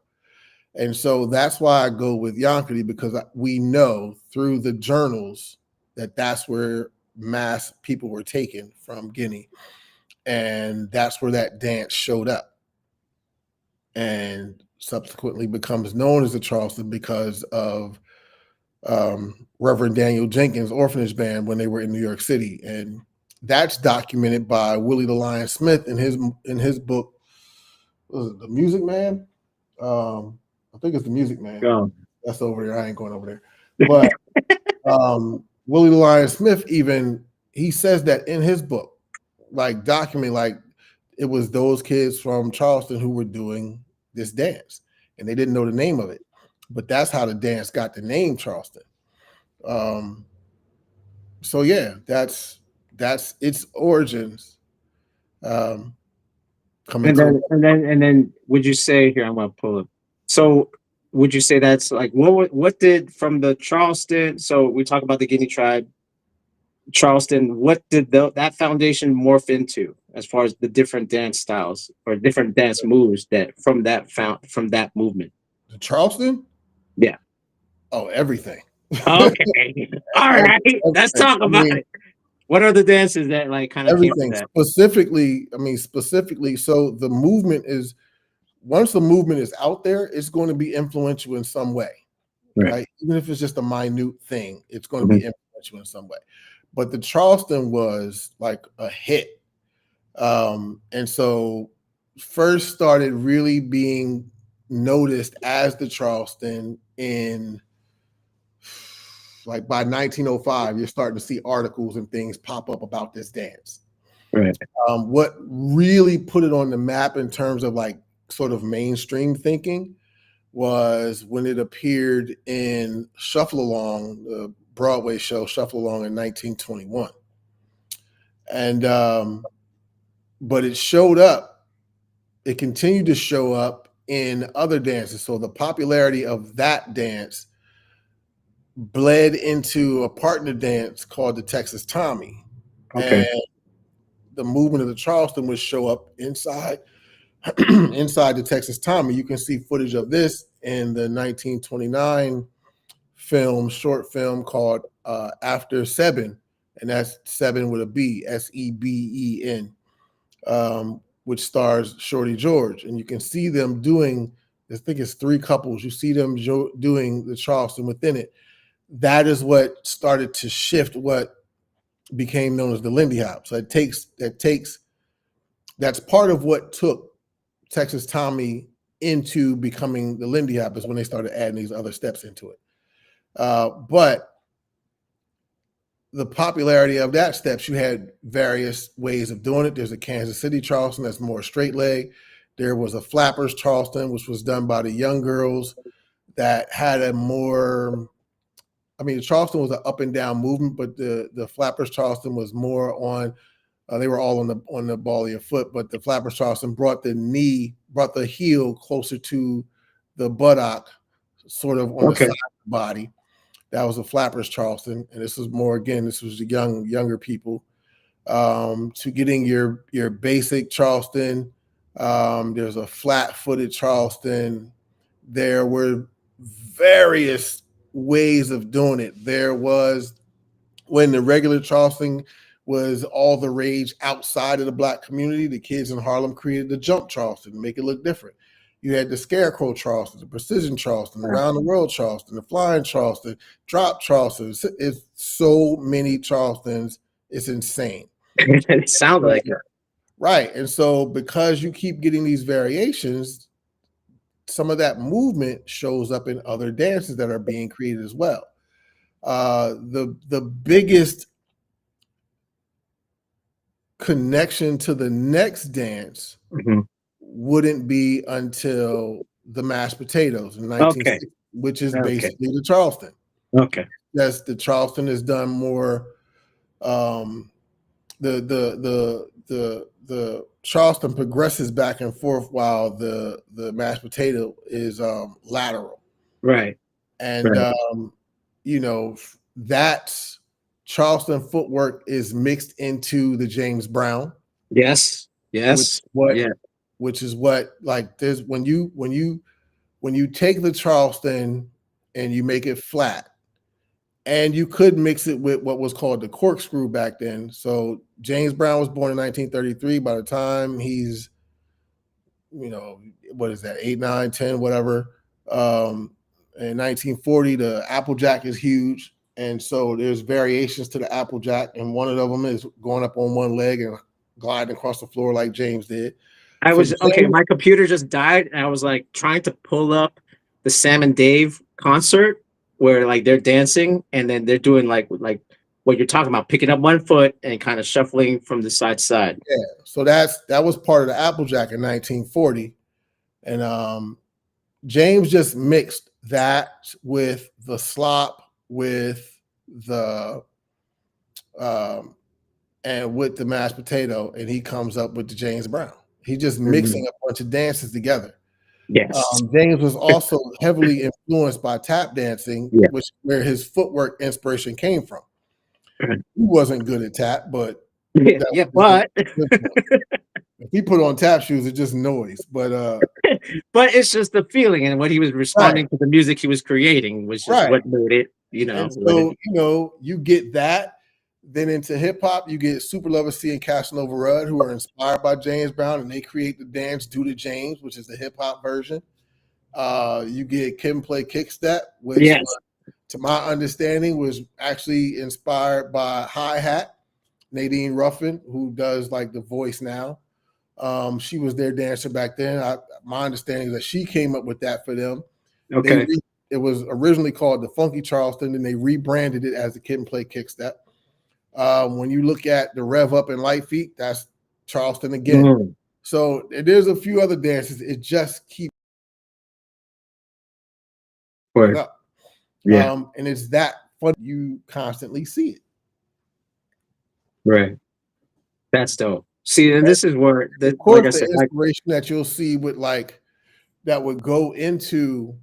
And so that's why I go with Yankee, because we know through the journals that that's where mass people were taken from Guinea. And that's where that dance showed up. And subsequently becomes known as the Charleston because of Reverend Daniel Jenkins' orphanage band when they were in New York City. And that's documented by Willie the Lion Smith in his book, was it The Music Man? I think it's The Music Man. Oh. That's over there. I ain't going over there. But Willie the Lion Smith, even he says that in his book, like document, like it was those kids from Charleston who were doing this dance, and they didn't know the name of it, but that's how the dance got the name Charleston. So yeah, that's its origins. And then would you say, here I'm gonna pull up. So would you say that's like what did from the Charleston? So we talk about the Guinea tribe, Charleston. What did that foundation morph into as far as the different dance styles or different dance moves that from that movement? The Charleston? Yeah. Oh, everything. Okay. All right. Let's talk about it. What are the dances that like kind of everything came from that? specifically? So the movement is, once the movement is out there, it's going to be influential in some way, right? Even if it's just a minute thing, it's going to be influential in some way. But the Charleston was like a hit, and so first started really being noticed as the Charleston in, like, by 1905, you're starting to see articles and things pop up about this dance. Right. What really put it on the map in terms of like sort of mainstream thinking was when it appeared in Shuffle Along, the Broadway show Shuffle Along in 1921. And but it showed up, it continued to show up in other dances. So the popularity of that dance bled into a partner dance called the Texas Tommy. Okay. And the movement of the Charleston would show up inside inside the Texas Tommy. You can see footage of this in the 1929 short film called After Seven, and that's Seven with a B, Seben, which stars Shorty George. And you can see them doing, I think it's three couples, you see them doing the Charleston within it. That is what started to shift what became known as the Lindy Hop. So that's part of what took Texas Tommy into becoming the Lindy Hop, is when they started adding these other steps into it. But the popularity of that steps, you had various ways of doing it. There's a Kansas City Charleston that's more straight leg. There was a Flappers Charleston, which was done by the young girls, that had a more, the Charleston was an up and down movement, but the Flappers Charleston was more on, they were all on the ball of your foot, but the Flappers Charleston brought the heel closer to the buttock, sort of on the side of the body. That was a Flappers Charleston, and this was more, again, this was the younger people. To getting your basic Charleston, there's a flat-footed Charleston. There were various ways of doing it. There was, when the regular Charleston was all the rage outside of the Black community, the kids in Harlem created the jump Charleston to make it look different. You had the Scarecrow Charleston, the Precision Charleston, the Round the World Charleston, the Flying Charleston, Drop Charleston. It's so many Charlestons, it's insane. It sounds like it. Right. And so because you keep getting these variations, some of that movement shows up in other dances that are being created as well. The biggest connection to the next dance wouldn't be until the Mashed Potatoes in 1960, which is basically the Charleston. Okay. Yes, the Charleston has done more. The Charleston progresses back and forth while the mashed potato is lateral. Right. And Right. you know, that's Charleston footwork is mixed into the James Brown, Yes. Yes. what Yeah. which is what like there's when you take the Charleston and you make it flat, and you could mix it with what was called the corkscrew back then. So James Brown was born in 1933. By the time he's, what is that, 8, 9, 10, whatever. In 1940, the Applejack is huge. And so there's variations to the Applejack. And one of them is going up on one leg and gliding across the floor like James did. I So was okay. James, My computer just died, and I was like trying to pull up the Sam and Dave concert where like they're dancing, and then they're doing like what you're talking about, picking up one foot and kind of shuffling from the side to side. yeah. So that was part of the Applejack in 1940. And James just mixed that with the slop, with the and with the mashed potato, and he comes up with the James Brown. He just mixing a bunch of dances together. Yes. James was also heavily influenced by tap dancing, Yeah. which where his footwork inspiration came from. Right. He wasn't good at tap, but Yeah, but if he put on tap shoes, it's just noise. But it's just the feeling and what he was responding to the music he was creating was just what made it, And so, you get that. Then into hip hop, you get Super Lover C and Casanova Rudd, who are inspired by James Brown, and they create the dance "Do to James," which is the hip hop version. You get Kid and Play Kickstep, which, to my understanding, was actually inspired by Hi Hat, Nadine Ruffin, who does like the voice now. She was their dancer back then. My understanding is that she came up with that for them. Okay. It was originally called the Funky Charleston, and they rebranded it as the Kid and Play Kickstep. When you look at the Rev Up and Light Feet, that's Charleston again. So there's a few other dances. It just keeps up. Yeah. And it's that fun. You constantly see it. Right. That's dope. See, and this is where of course, like I said, inspiration that you'll see with like that would go into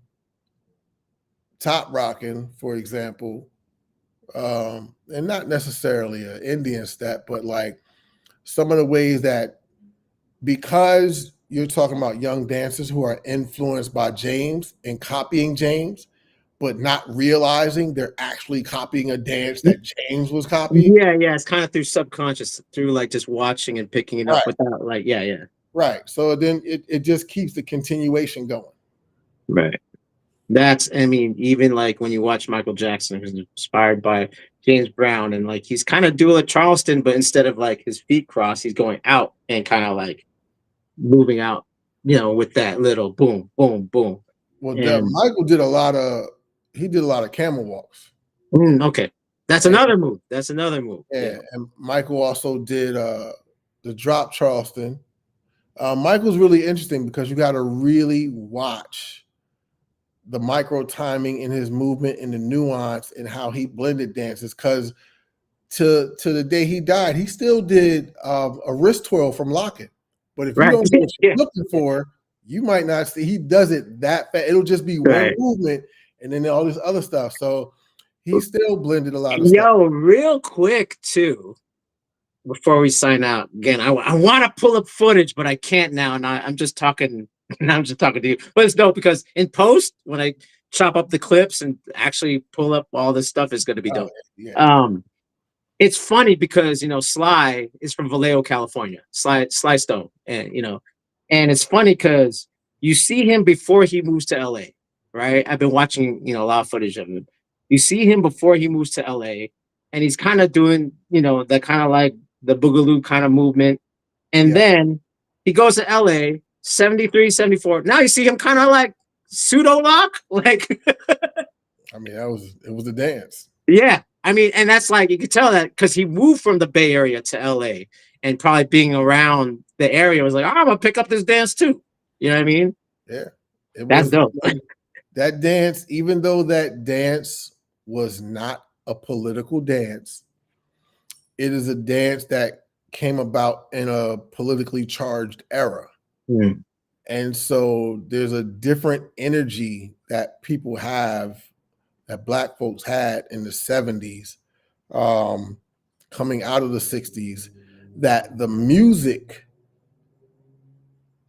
top rocking, for example, and not necessarily an Indian step, but like some of the ways that, because you're talking about young dancers who are influenced by James and copying James, but not realizing they're actually copying a dance that James was copying. Yeah, it's kind of through subconscious, through like just watching and picking it up without like, Right. So then it just keeps the continuation going. Right. Even like when you watch Michael Jackson, who's inspired by James Brown, and like he's kind of doing a Charleston, but instead of like his feet crossed, he's going out and kind of like moving out, with that little boom, boom, boom. Well, Michael did a lot of camel walks. Okay. That's another move. Yeah. And Michael also did the drop Charleston. Michael's really interesting because you got to really watch the micro timing in his movement and the nuance and how he blended dances. Because to the day he died, he still did a wrist twirl from Lockett. But if you don't know what you're looking for, you might not see. He does it that fast. It'll just be one movement and then all this other stuff. So he still blended a lot of stuff. Real quick too, before we sign out again, I want to pull up footage, but I can't now. And I'm just talking. I'm just talking to you. But it's dope because in post, when I chop up the clips and actually pull up all this stuff, is going to be dope. It's funny because Sly is from Vallejo, California. Sly Stone, and and it's funny because you see him before he moves to LA, right? I've been watching a lot of footage of him. You see him before he moves to LA, and he's kind of doing that kind of like the boogaloo kind of movement, and then he goes to LA 73, 74. Now you see him kind of like pseudo lock, like. I mean, it was a dance. Yeah. And that's like, you could tell that because he moved from the Bay Area to LA, and probably being around the area was like, I'm going to pick up this dance too. You know what I mean? Yeah. That's dope. That dance, even though that dance was not a political dance. It is a dance that came about in a politically charged era. Mm. And so there's a different energy that people have, that Black folks had in the 70s, coming out of the 60s, that the music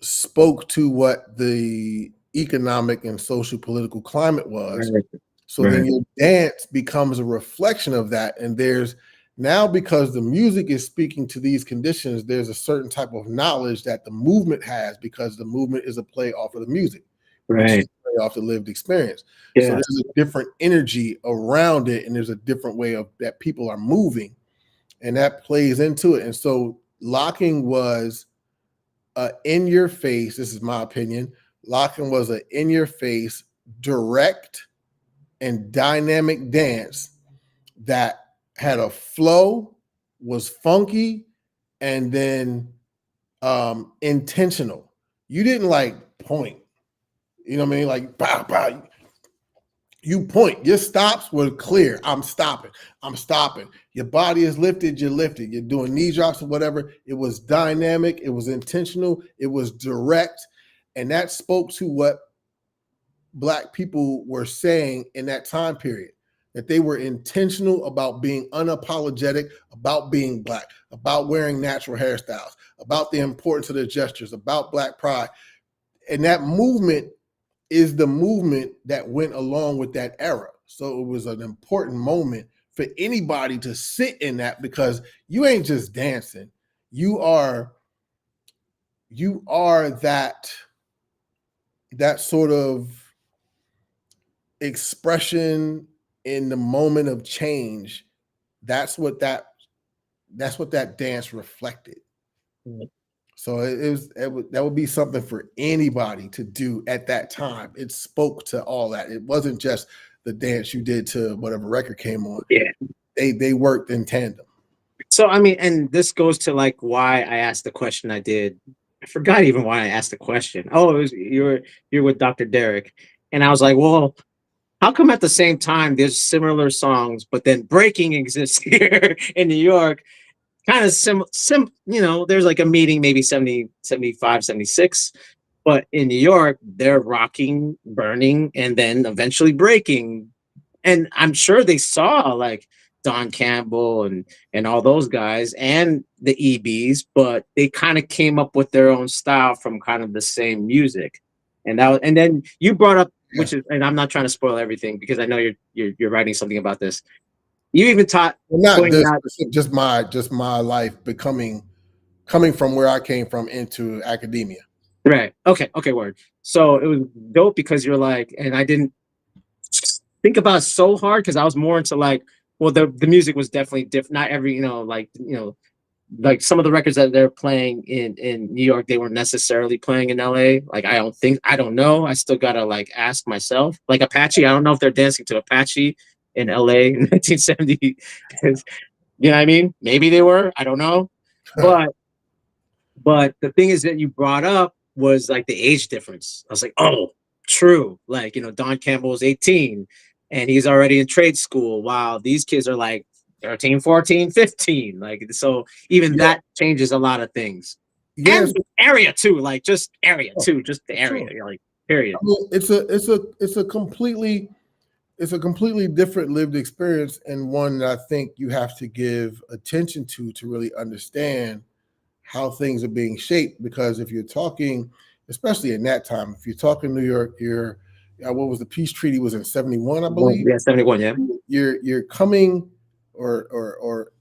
spoke to what the economic and social political climate was. Right. So then your dance becomes a reflection of that. And there's now, because the music is speaking to these conditions, there's a certain type of knowledge that the movement has, because the movement is a play off of the music, which is Right. a play off the lived experience. Yeah. So there's a different energy around it, and there's a different way of that people are moving, and that plays into it. And so locking was in your face. This is my opinion. Locking was an in your face, direct and dynamic dance that had a flow, was funky, and then intentional. You didn't like point. You know what I mean? Like, bow, bow. You point. Your stops were clear. I'm stopping. I'm stopping. Your body is lifted. You're lifted. You're doing knee drops or whatever. It was dynamic. It was intentional. It was direct. And that spoke to what Black people were saying in that time period, that they were intentional about being unapologetic, about being Black, about wearing natural hairstyles, about the importance of their gestures, about Black pride. And that movement is the movement that went along with that era. So it was an important moment for anybody to sit in that, because you ain't just dancing. You are that sort of expression in the moment of change. That's what that dance reflected. Mm. So that would be something for anybody to do at that time. It spoke to all that. It wasn't just the dance you did to whatever record came on. Yeah. They worked in tandem. So I mean, and this goes to like why I asked the question I did. I forgot even why I asked the question. Oh, it was you're with Dr. Derek, and I was like, well, how come at the same time there's similar songs, but then breaking exists here in New York? Kind of there's like a meeting maybe 70, 75, 76. But in New York, they're rocking, burning, and then eventually breaking. And I'm sure they saw like Don Campbell and all those guys and the EBs, but they kind of came up with their own style from kind of the same music. And then you brought up, which is, and I'm not trying to spoil everything because I know you're writing something about this. You even taught Not this, just my life coming from where I came from into academia. Right. Okay, word. So it was dope because you're like, and I didn't think about it so hard because I was more into like, well, the music was definitely different. Not every, like some of the records that they're playing in New York, they weren't necessarily playing in LA. Like I don't know. I still gotta like ask myself. Like Apache, I don't know if they're dancing to Apache in LA in 1970. You know what I mean? Maybe they were. I don't know. But the thing is that you brought up was like the age difference. I was like, oh, true. Like, Don Campbell was 18 and he's already in trade school while these kids are like 13, 14, 15. Like, so even that changes a lot of things. Yes. And the area too, like just area too, just the area, like period. I mean, it's a completely different lived experience, and one that I think you have to give attention to really understand how things are being shaped. Because if you're talking, especially in that time, if you're talking New York, what was the peace treaty was in 71, I believe. Yeah, 71. Yeah, you're coming or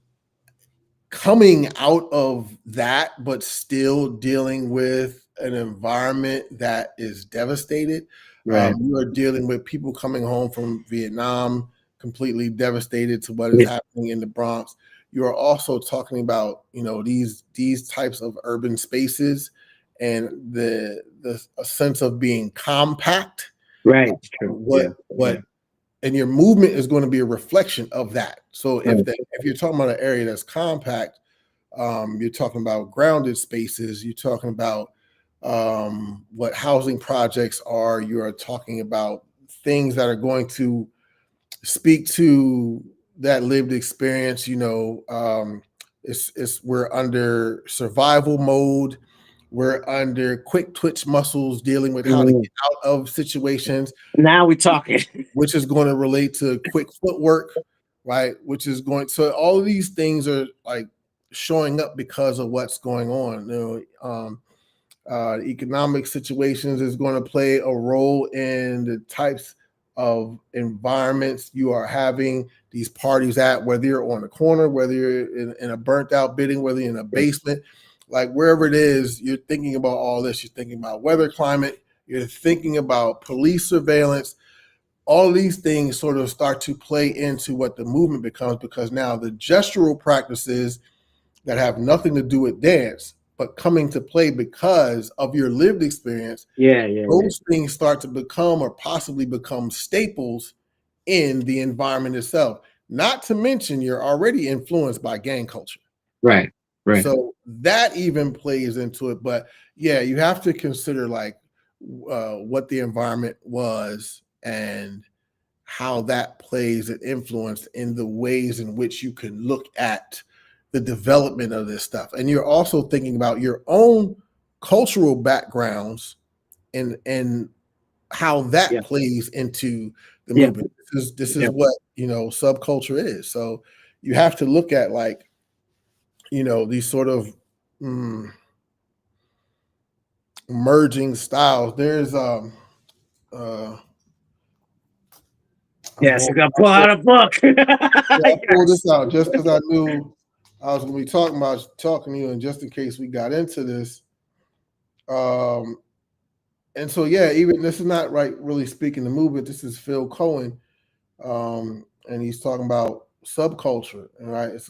coming out of that, but still dealing with an environment that is devastated. Right. You are dealing with people coming home from Vietnam, completely devastated to what is happening in the Bronx. You are also talking about, these types of urban spaces and a sense of being compact. Right. True. And your movement is going to be a reflection of that. So if you're talking about an area that's compact, you're talking about grounded spaces. You're talking about what housing projects are. You are talking about things that are going to speak to that lived experience. It's we're under survival mode. We're under quick twitch muscles, dealing with how to get out of situations. Now we're talking. Which is going to relate to quick footwork, right? Which is going, so all of these things are like showing up because of what's going on. Economic situations is going to play a role in the types of environments you are having these parties at, whether you're on a corner, whether you're in a burnt out building, whether you're in a basement, like wherever it is, you're thinking about all this. You're thinking about weather, climate, you're thinking about police surveillance. All these things sort of start to play into what the movement becomes, because now the gestural practices that have nothing to do with dance, but coming to play because of your lived experience, those things start to become or possibly become staples in the environment itself. Not to mention you're already influenced by gang culture. Right. So that even plays into it. But yeah, you have to consider like what the environment was and how that plays an influence in the ways in which you can look at the development of this stuff. And you're also thinking about your own cultural backgrounds and how that plays into the movement. This is what, subculture is. So you have to look at like, these sort of merging styles. There's Yes, I got to pull out a book. I pulled this out just because I knew I was going to be talking to you, and just in case we got into this. And so, yeah, even this is not really speaking the movement. This is Phil Cohen, and he's talking about subculture. Right, it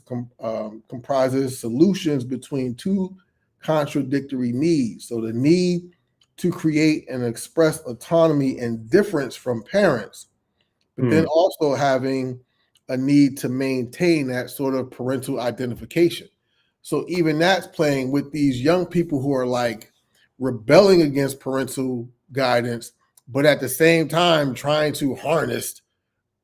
comprises solutions between two contradictory needs. So the need to create and express autonomy and difference from parents, but then also having a need to maintain that sort of parental identification. So even that's playing with these young people who are like rebelling against parental guidance, but at the same time trying to harness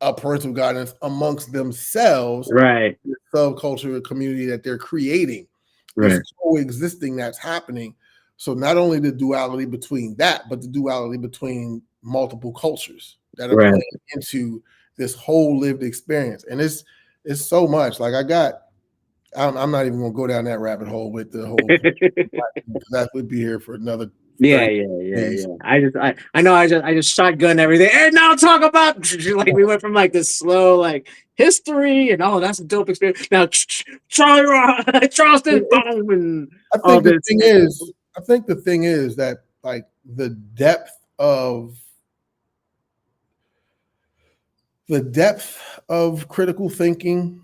a parental guidance amongst themselves, right? The subculture community that they're creating, this coexisting that's happening. So not only the duality between that, but the duality between multiple cultures that are playing into this whole lived experience. And it's so much. Like I'm not even gonna go down that rabbit hole with the whole that would be here for another. Yeah. I know. I just shotgun everything, and now talk about like we went from like this slow like history and that's a dope experience. Now Charleston, and I think the thing is that like the depth of critical thinking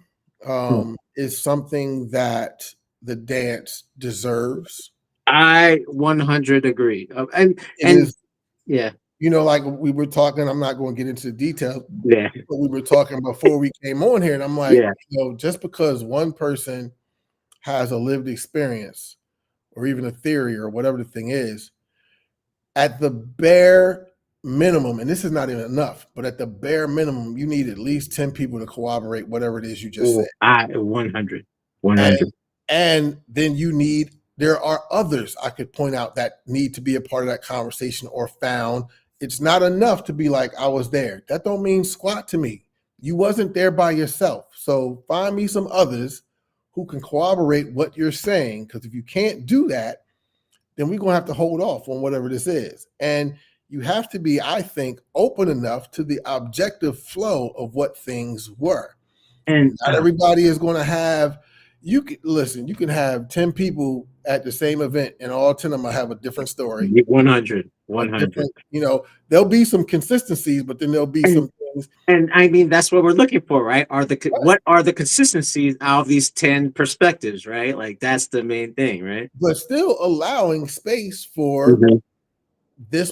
is something that the dance deserves. I 100 agree. Like we were talking, I'm not going to get into the details. Yeah. But we were talking before we came on here, and I'm like, just because one person has a lived experience or even a theory or whatever the thing is, at the bare minimum, and this is not even enough, but at the bare minimum, you need at least 10 people to corroborate whatever it is you just said. 100. And then there are others I could point out that need to be a part of that conversation or found. It's not enough to be like, I was there. That don't mean squat to me. You wasn't there by yourself. So find me some others who can corroborate what you're saying. Because if you can't do that, then we're going to have to hold off on whatever this is. And you have to be, I think, open enough to the objective flow of what things were. And not everybody is going to have, you can have 10 people at the same event and all 10 of them have a different story. 100. There'll be some consistencies, but then there'll be some things. And I mean, that's what we're looking for, right? What are the consistencies out of these 10 perspectives, right? Like that's the main thing, right? But still allowing space for this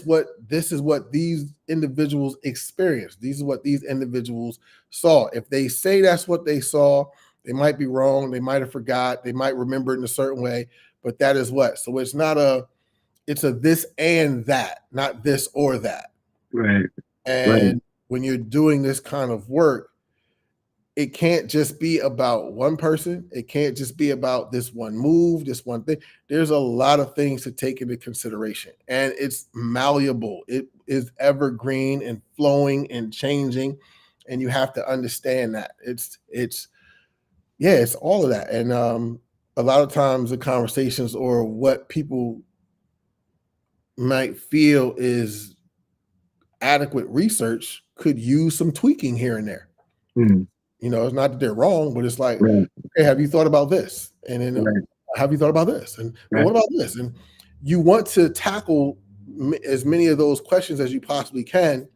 is what these individuals experienced. These are what these individuals saw. If they say that's what they saw, they might be wrong. They might have forgot. They might remember it in a certain way, but that is what. So it's a this and that, not this or that. Right. And when you're doing this kind of work, it can't just be about one person. It can't just be about this one move, this one thing. There's a lot of things to take into consideration, and it's malleable. It is evergreen and flowing and changing, and you have to understand that it's all of that. And a lot of times the conversations or what people might feel is adequate research could use some tweaking here and there. Mhm. You know, it's not that they're wrong, but it's like, Right. hey, have you thought about this? And then Right. have you thought about this? And but Right. what about this? And you want to tackle as many of those questions as you possibly can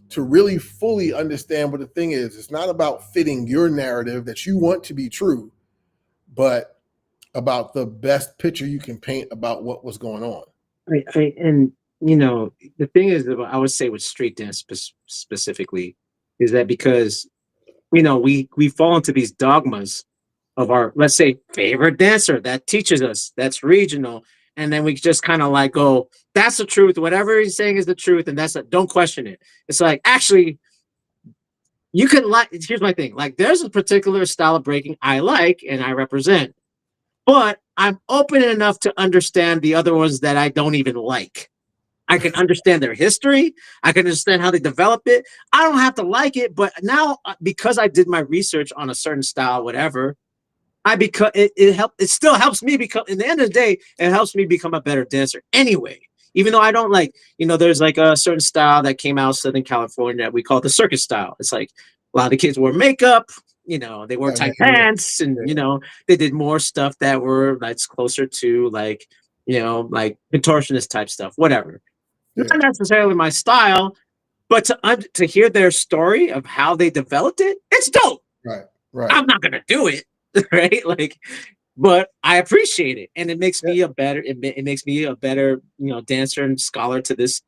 to really fully understand what the thing is. It's not about fitting your narrative that you want to be true, but about the best picture you can paint about what was going on. And the thing is, I would say with street dance specifically, is that because we fall into these dogmas of our, let's say, favorite dancer that teaches us that's regional, and then we just kind of like go, that's the truth, whatever he's saying is the truth, and don't question it. It's like, actually, you could like, here's my thing, like there's a particular style of breaking I like and I represent, but I'm open enough to understand the other ones that I don't even like. I can understand their history. I can understand how they develop it. I don't have to like it, but now because I did my research on a certain style, whatever, I become it help. It still helps me become. In the end of the day, it helps me become a better dancer anyway. Even though I don't like, there's like a certain style that came out of Southern California that we call the circus style. It's like a lot of the kids wore makeup. They wore tight pants, and they did more stuff that were that's closer to like like contortionist type stuff, whatever. Not necessarily my style, but to hear their story of how they developed it, it's dope. Right. I'm not gonna do it, right? Like, but I appreciate it, and it makes me a better. It makes me a better, dancer and scholar to this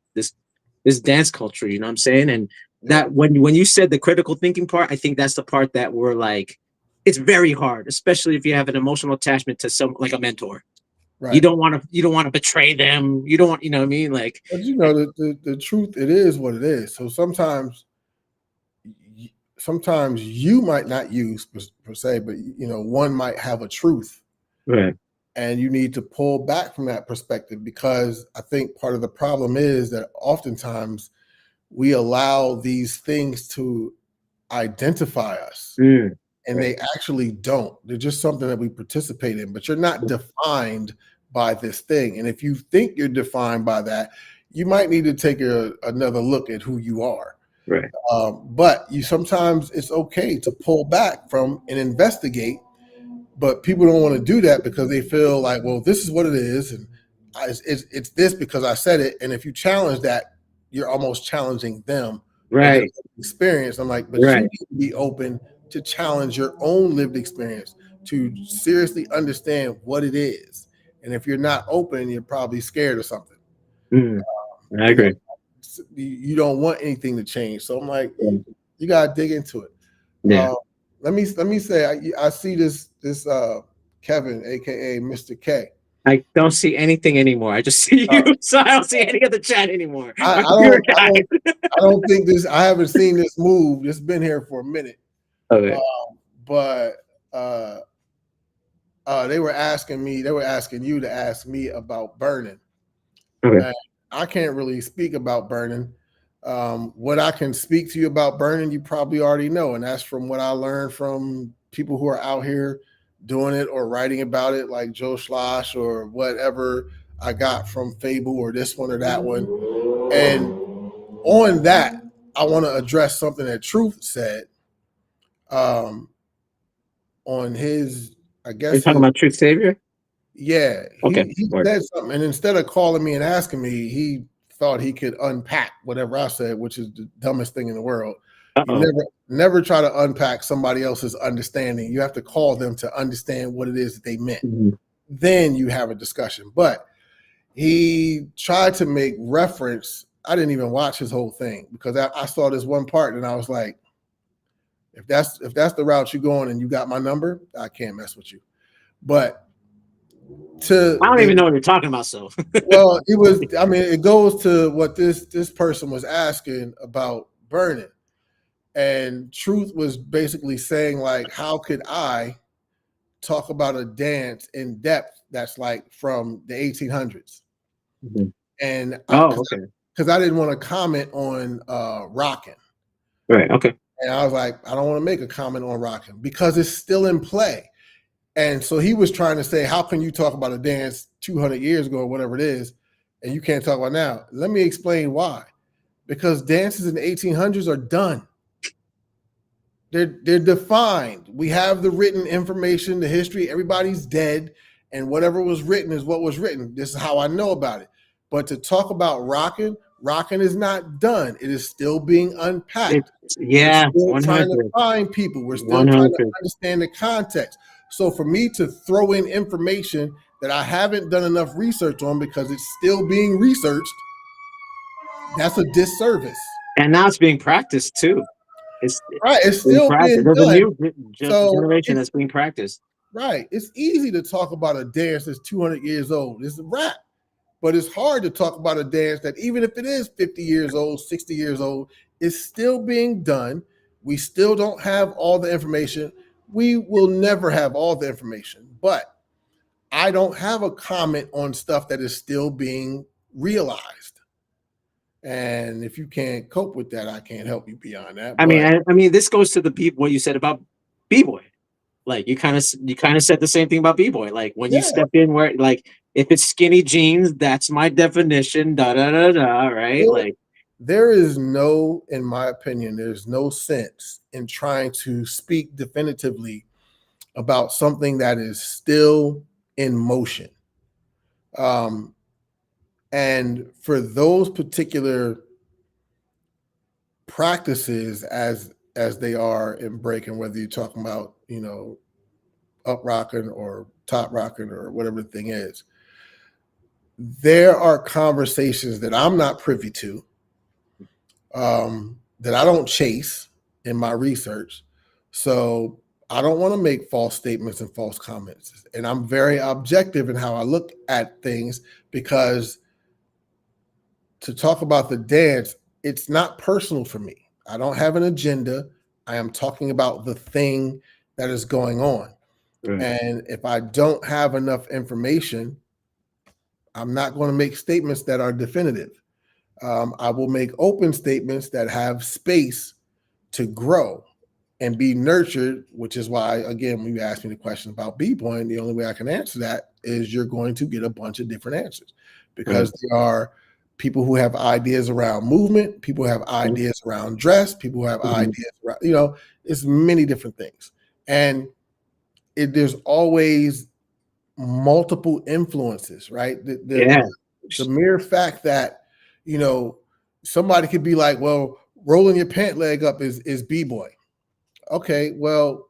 dance culture. You know what I'm saying? And that when you said the critical thinking part, I think that's the part that we're like, it's very hard, especially if you have an emotional attachment to some like a mentor. Right. You don't want to betray them. You don't want, what I mean? Like, but the truth, it is what it is. So sometimes you might not use per se, but one might have a truth, right? And you need to pull back from that perspective, because I think part of the problem is that oftentimes we allow these things to identify us, and they actually don't. They're just something that we participate in, but you're not defined by this thing. And if you think you're defined by that, you might need to take another look at who you are. Right. But sometimes it's okay to pull back from and investigate, but people don't want to do that because they feel like, well, this is what it is, and it's this because I said it. And if you challenge that, you're almost challenging them, right? Experience. I'm like, but you need to be open to challenge your own lived experience, to seriously understand what it is. And if you're not open, you're probably scared of something. I agree. You don't want anything to change. So I'm like, you gotta dig into it. Yeah. Let me say, I see this Kevin, aka Mr. K. I don't see anything anymore. I just see you, so I don't see any of the chat anymore. I don't think this. I haven't seen this move. It's been here for a minute. Okay. But they were asking me. They were asking you to ask me about burning. Okay. And I can't really speak about burning. What I can speak to you about burning, you probably already know, and that's from what I learned from people who are out here doing it or writing about it, like Joe Schloss or whatever I got from Fable or this one or that one. And on that, I want to address something that Truth said on his, I guess. Are you talking about Truth Savior? Yeah. Okay. He said something, and instead of calling me and asking me, he thought he could unpack whatever I said, which is the dumbest thing in the world. You never try to unpack somebody else's understanding. You have to call them to understand what it is that they meant. Then you have a discussion. But he tried to make reference. I didn't even watch his whole thing because I saw this one part and I was like, if that's the route you're going and you got my number, I can't mess with you. But I don't even know what you're talking about. So well, it goes to what this person was asking about burning. And Truth was basically saying, like, how could I talk about a dance in depth that's like from the 1800s? Mhm. And Oh, okay. because I didn't want to comment on rocking. Right. Okay. And I was like, I don't want to make a comment on rocking because it's still in play. And so he was trying to say, how can you talk about a dance 200 years ago or whatever it is, and you can't talk about now? Let me explain why. Because dances in the 1800s are done. They're defined. We have the written information, the history. Everybody's dead, and whatever was written is what was written. This is how I know about it. But to talk about rocking is not done. It is still being unpacked. Yeah, We're still trying to 100. find people. We're still trying to 100. understand the context. So for me to throw in information that I haven't done enough research on because it's still being researched, that's a disservice. And now it's being practiced too. It's Right. It's being still practiced. being There's a done. new So generation it's that's being practiced. right. It's easy to talk about a dance that's 200 years old. It's a rap. But it's hard to talk about a dance that, even if it is 50 years old, 60 years old, is still being done. We still don't have all the information. We will never have all the information. But I don't have a comment on stuff that is still being realized. And if you can't cope with that, I can't help you beyond that. I mean, But I mean, this goes to the what you said about b-boy. Like you kind of said the same thing about b-boy. Like when you yeah, step in, where like if it's skinny jeans, that's my definition. Da da da da. Right? Like there is no, in my opinion, there's no sense in trying to speak definitively about something that is still in motion. And for those particular practices, as they are in breaking, whether you're talking about, up rocking or top rocking or whatever the thing is, there are conversations that I'm not privy to, that I don't chase in my research. So I don't want to make false statements and false comments. And I'm very objective in how I look at things, because to talk about the dance, it's not personal for me. I don't have an agenda. I am talking about the thing that is going on. right. And if I don't have enough information, I'm not going to make statements that are definitive. I will make open statements that have space to grow and be nurtured, which is why, again, when you ask me the question about B-Point, the only way I can answer that is you're going to get a bunch of different answers, because there are people who have ideas around movement, people who have ideas around dress, people who have ideas around, it's many different things. And there's always multiple influences, right? The mere fact that, somebody could be like, well, rolling your pant leg up is B-boy. Okay, well,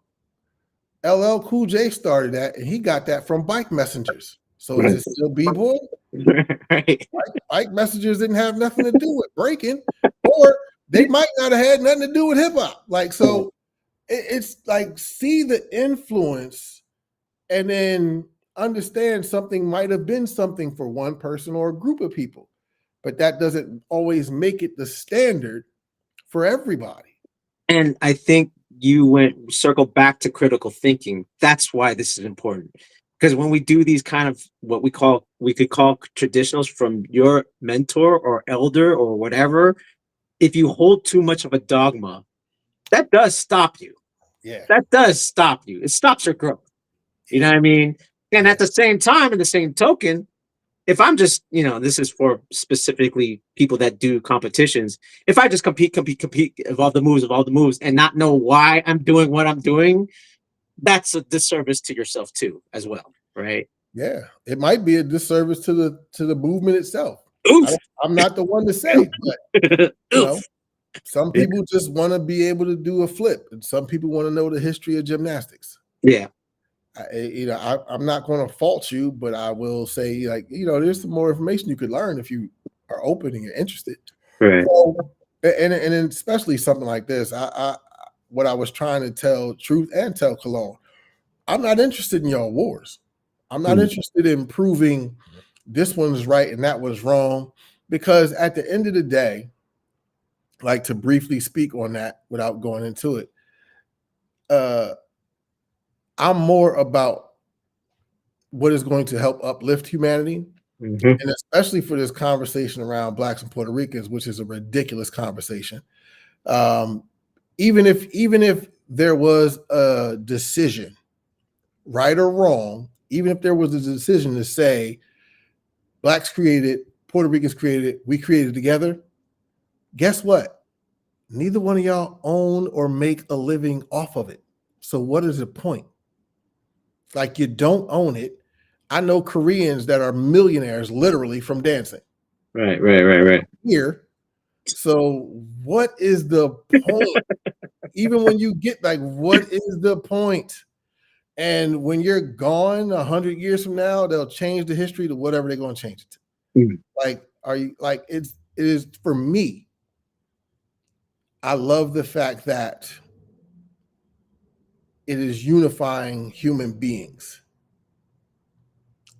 LL Cool J started that, and he got that from bike messengers. So is it still B-boy? Right. Bike messengers didn't have nothing to do with breaking, or they might not have had nothing to do with hip hop. Like, so it's like, see the influence and then understand something might have been something for one person or a group of people, but that doesn't always make it the standard for everybody. And I think you circle back to critical thinking. That's why this is important. Because when we do these kind of what we could call traditionals from your mentor or elder or whatever, if you hold too much of a dogma, that does stop you. Yeah. That does stop you. It stops your growth. You know what I mean? And at the same time, in the same token, if I'm just, this is for specifically people that do competitions. If I just compete of all the moves and not know why I'm doing what I'm doing, that's a disservice to yourself too, as well. Right. Yeah. It might be a disservice to the movement itself. I'm not the one to say, but some people just want to be able to do a flip, and some people want to know the history of gymnastics. Yeah. I'm not going to fault you, but I will say, like, there's some more information you could learn if you are open and you're interested. Right. So, and especially something like this, what I was trying to tell Truth and tell Cologne, I'm not interested in y'all wars. I'm not interested in proving this one's right and that was wrong, because at the end of the day, like to briefly speak on that without going into it. I'm more about what is going to help uplift humanity, Mhm. and especially for this conversation around Blacks and Puerto Ricans, which is a ridiculous conversation. Even if there was a decision, right or wrong, even if there was a decision to say Blacks created, Puerto Ricans created, we created together, guess what? Neither one of y'all own or make a living off of it. So what is the point? Like, you don't own it. I know Koreans that are millionaires literally from dancing Right. here. So what is the point? Even when you get like, what is the point? And when you're gone 100 years from now, they'll change the history to whatever they're going to change it to. Mhm. Like, are you like, it is for me. I love the fact that it is unifying human beings.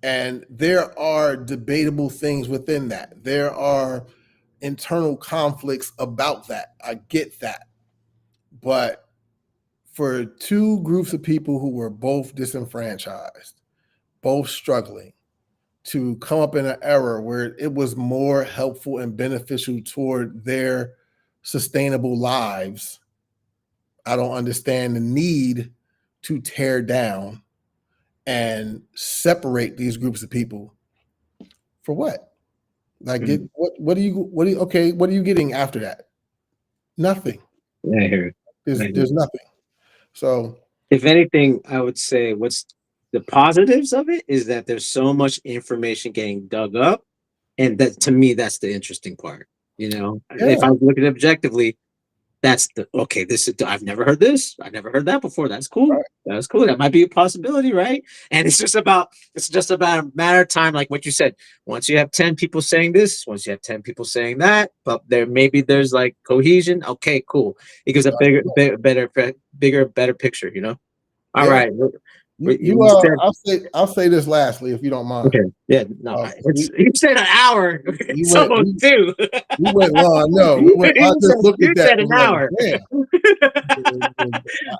And there are debatable things within that. There are internal conflicts about that. I get that. But for two groups of people who were both disenfranchised, both struggling, to come up in an era where it was more helpful and beneficial toward their sustainable lives, I don't understand the need to tear down and separate these groups of people for what? Like, what are you getting after that? Nothing. Yeah, I hear it. I hear There's it. nothing. So If anything, I would say what's the positives of it is that there's so much information getting dug up, and that to me that's the interesting part. You know, if yeah, I look at it objectively, that's the okay. This is I've never heard this. I've never heard that before. That's cool. right. That's cool. That might be a possibility, right? And it's just about a matter of time, like what you said. Once you have 10 people saying this, once you have 10 people saying that, but there's like cohesion. Okay, cool. It gives a better picture. You know. All Yeah. right. You You said I'll say this lastly, if you don't mind. okay. Yeah. No. It's you said an hour. We It's went almost we, two. we went long. No, we went. I just looked at You that said and an was like, hour. damn.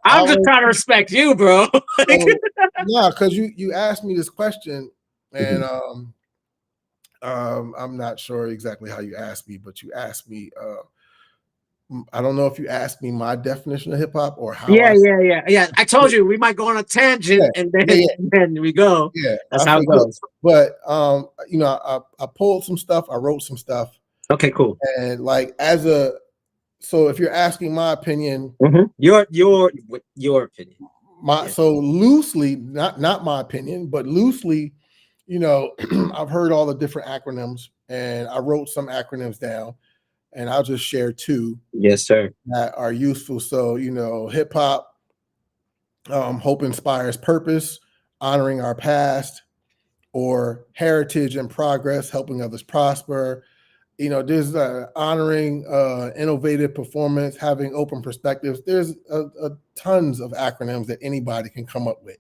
I I'm just was trying to respect you, bro. so yeah, because you asked me this question, and I'm not sure exactly how you asked me, but you asked me. I don't know if you asked me my definition of hip hop or how I. Yeah. I told you we might go on a tangent, Yeah, and yeah, then we go. yeah. That's I how it forget, goes. but I pulled some stuff. I wrote some stuff, Okay, cool. and like so if you're asking my opinion, Your opinion. Yeah. so loosely, not my opinion, but loosely, I've heard all the different acronyms, and I wrote some acronyms down, and I'll just share two Yes, sir. that are useful. So, hip hop, hope inspires purpose, honoring our past, or heritage and progress, helping others prosper. There's honoring innovative performance, having open perspectives. There's tons of acronyms that anybody can come up with,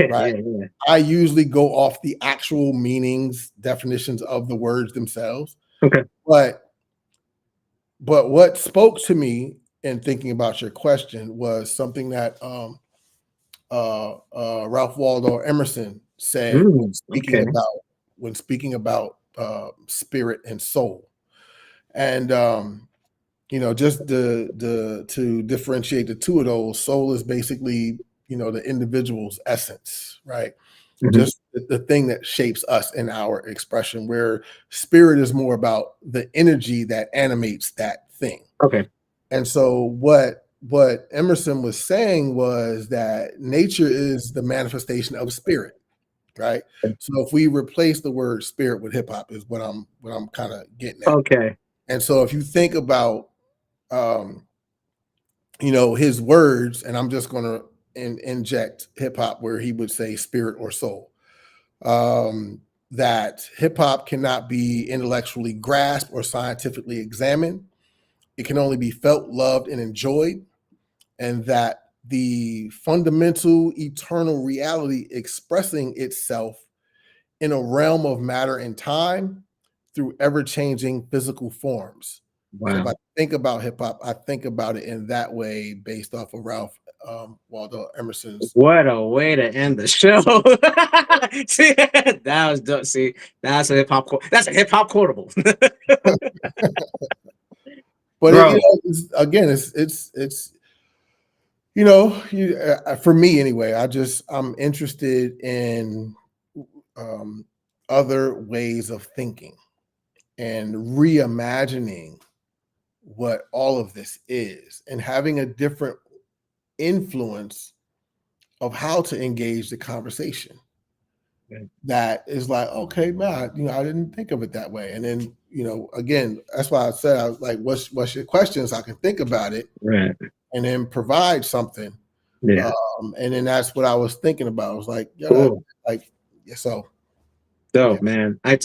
right? Yeah. I usually go off the actual meanings, definitions of the words themselves. Okay. But what spoke to me in thinking about your question was something that Ralph Waldo Emerson said Okay. when speaking about spirit and soul. And just to differentiate the two of those, soul is basically the individual's essence, right? Mhm. Just the thing that shapes us in our expression, where spirit is more about the energy that animates that thing. Okay. And so what Emerson was saying was that nature is the manifestation of spirit, right? So if we replace the word spirit with hip hop is what I'm kind of getting at. Okay. And so if you think about his words, and I'm just going to inject hip hop where he would say spirit or soul. That hip hop cannot be intellectually grasped or scientifically examined. It can only be felt, loved, and enjoyed. And that the fundamental eternal reality expressing itself in a realm of matter and time through ever-changing physical forms. So if Wow. I think about hip hop, I think about it in that way based off of Ralph Waldo Emerson's. What a way to end the show. See, that was dope. See, that's a hip hop. That's a hip hop quotable, But bro. again, it's for me anyway. I'm interested in other ways of thinking and reimagining what all of this is, and having a different influence of how to engage the conversation. That is like, okay, man, I didn't think of it that way. And then, again, that's why I said, I was like, what's your questions? I can think about it, Right. and then provide something. Yeah. And then that's what I was thinking about. I was like, yeah, Cool. so. Dope, man. I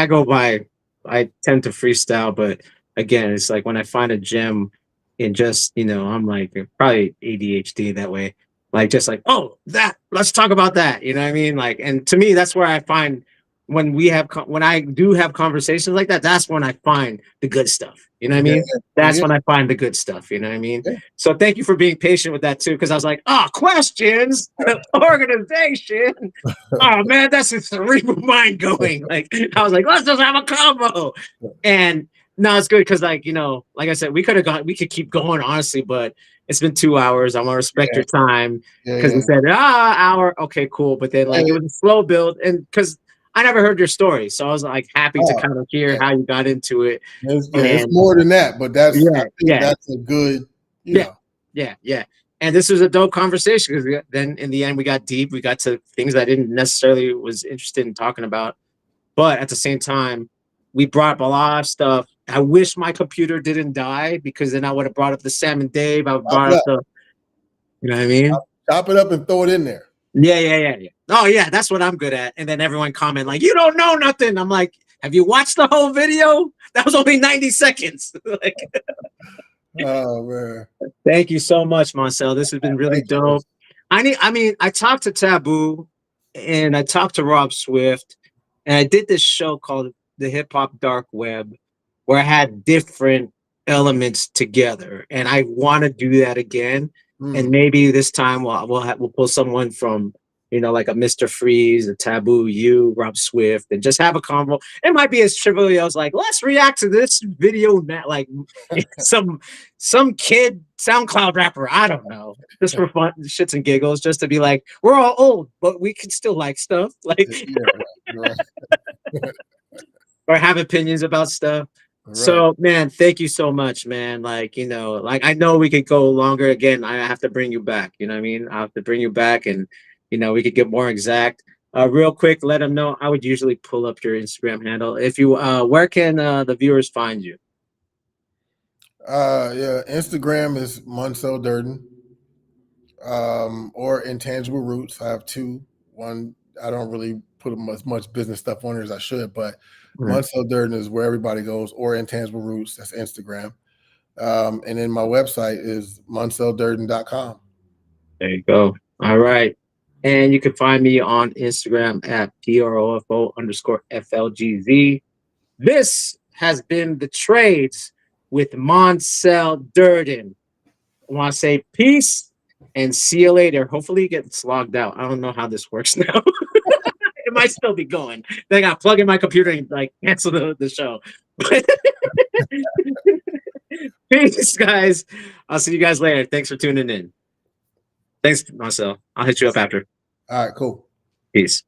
go by. I tend to freestyle, but again, it's like when I find a gem, and just I'm like probably ADHD that way. Like just like, oh, that, let's talk about that. You know what I mean? Like, and to me, that's where I find when I do have conversations like that, that's when I find the good stuff. You know what I mean? That's when I find the good stuff. You know what I mean? Yeah. So thank you for being patient with that too, because I was like, questions, organization. Oh man, that's a cerebral mind going. Like I was like, let's just have a combo. And no, it's good because like I said, we could keep going honestly, but it's been 2 hours. I want to respect your time because we said hour, okay, cool. But then like it was a slow build, and because I never heard your story, so I was like happy to kind of hear how you got into it. It's more than that, but that's that's a good, Yeah. And this was a dope conversation because then in the end we got deep. We got to things I didn't necessarily was interested in talking about, but at the same time, we brought up a lot of stuff. I wish my computer didn't die because then I would have brought up the Sam and Dave. I would brought up the, you know what I mean? Chop it up and throw it in there. Yeah. Oh yeah, that's what I'm good at. And then everyone comment like, "You don't know nothing." I'm like, "Have you watched the whole video? That was only 90 seconds." Like, oh man. Thank you so much, Moncell. This has been really dope. I talked to Taboo and I talked to Rob Swift, and I did this show called The Hip Hop Dark Web, where I had different elements together, and I want to do that again. And maybe this time we'll pull someone from like a Mr. Freeze, a Taboo, you, Rob Swift, and just have a convo. It might be as trivial as like, let's react to this video now, like some kid SoundCloud rapper. I don't know, just for fun, shits and giggles, just to be like, we're all old, but we can still like stuff, like, or have opinions about stuff. Right. So, man, thank you so much, man. Like, I know we could go longer. Again, I have to bring you back. You know what I mean? I have to bring you back, and we could get more exact. Real quick, let them know. I would usually pull up your Instagram handle. If you, where can the viewers find you? Instagram is Moncell Durden, or Intangible Roots. I have two. One, I don't really put as much business stuff on there as I should, but Moncell Durden is where everybody goes, or Intangible Roots. That's Instagram. And then my website is moncellDurden.com. There you go. All right. And you can find me on Instagram at PROFO_FLGZ. This has been The Trades with Moncell Durden. I want to say peace and see you later. Hopefully it gets logged out. I don't know how this works now. It might still be going. Then I got to plug in my computer and like cancel the show. Peace, guys. I'll see you guys later. Thanks for tuning in. Thanks, Moncell. I'll hit you up after. All right, cool. Peace.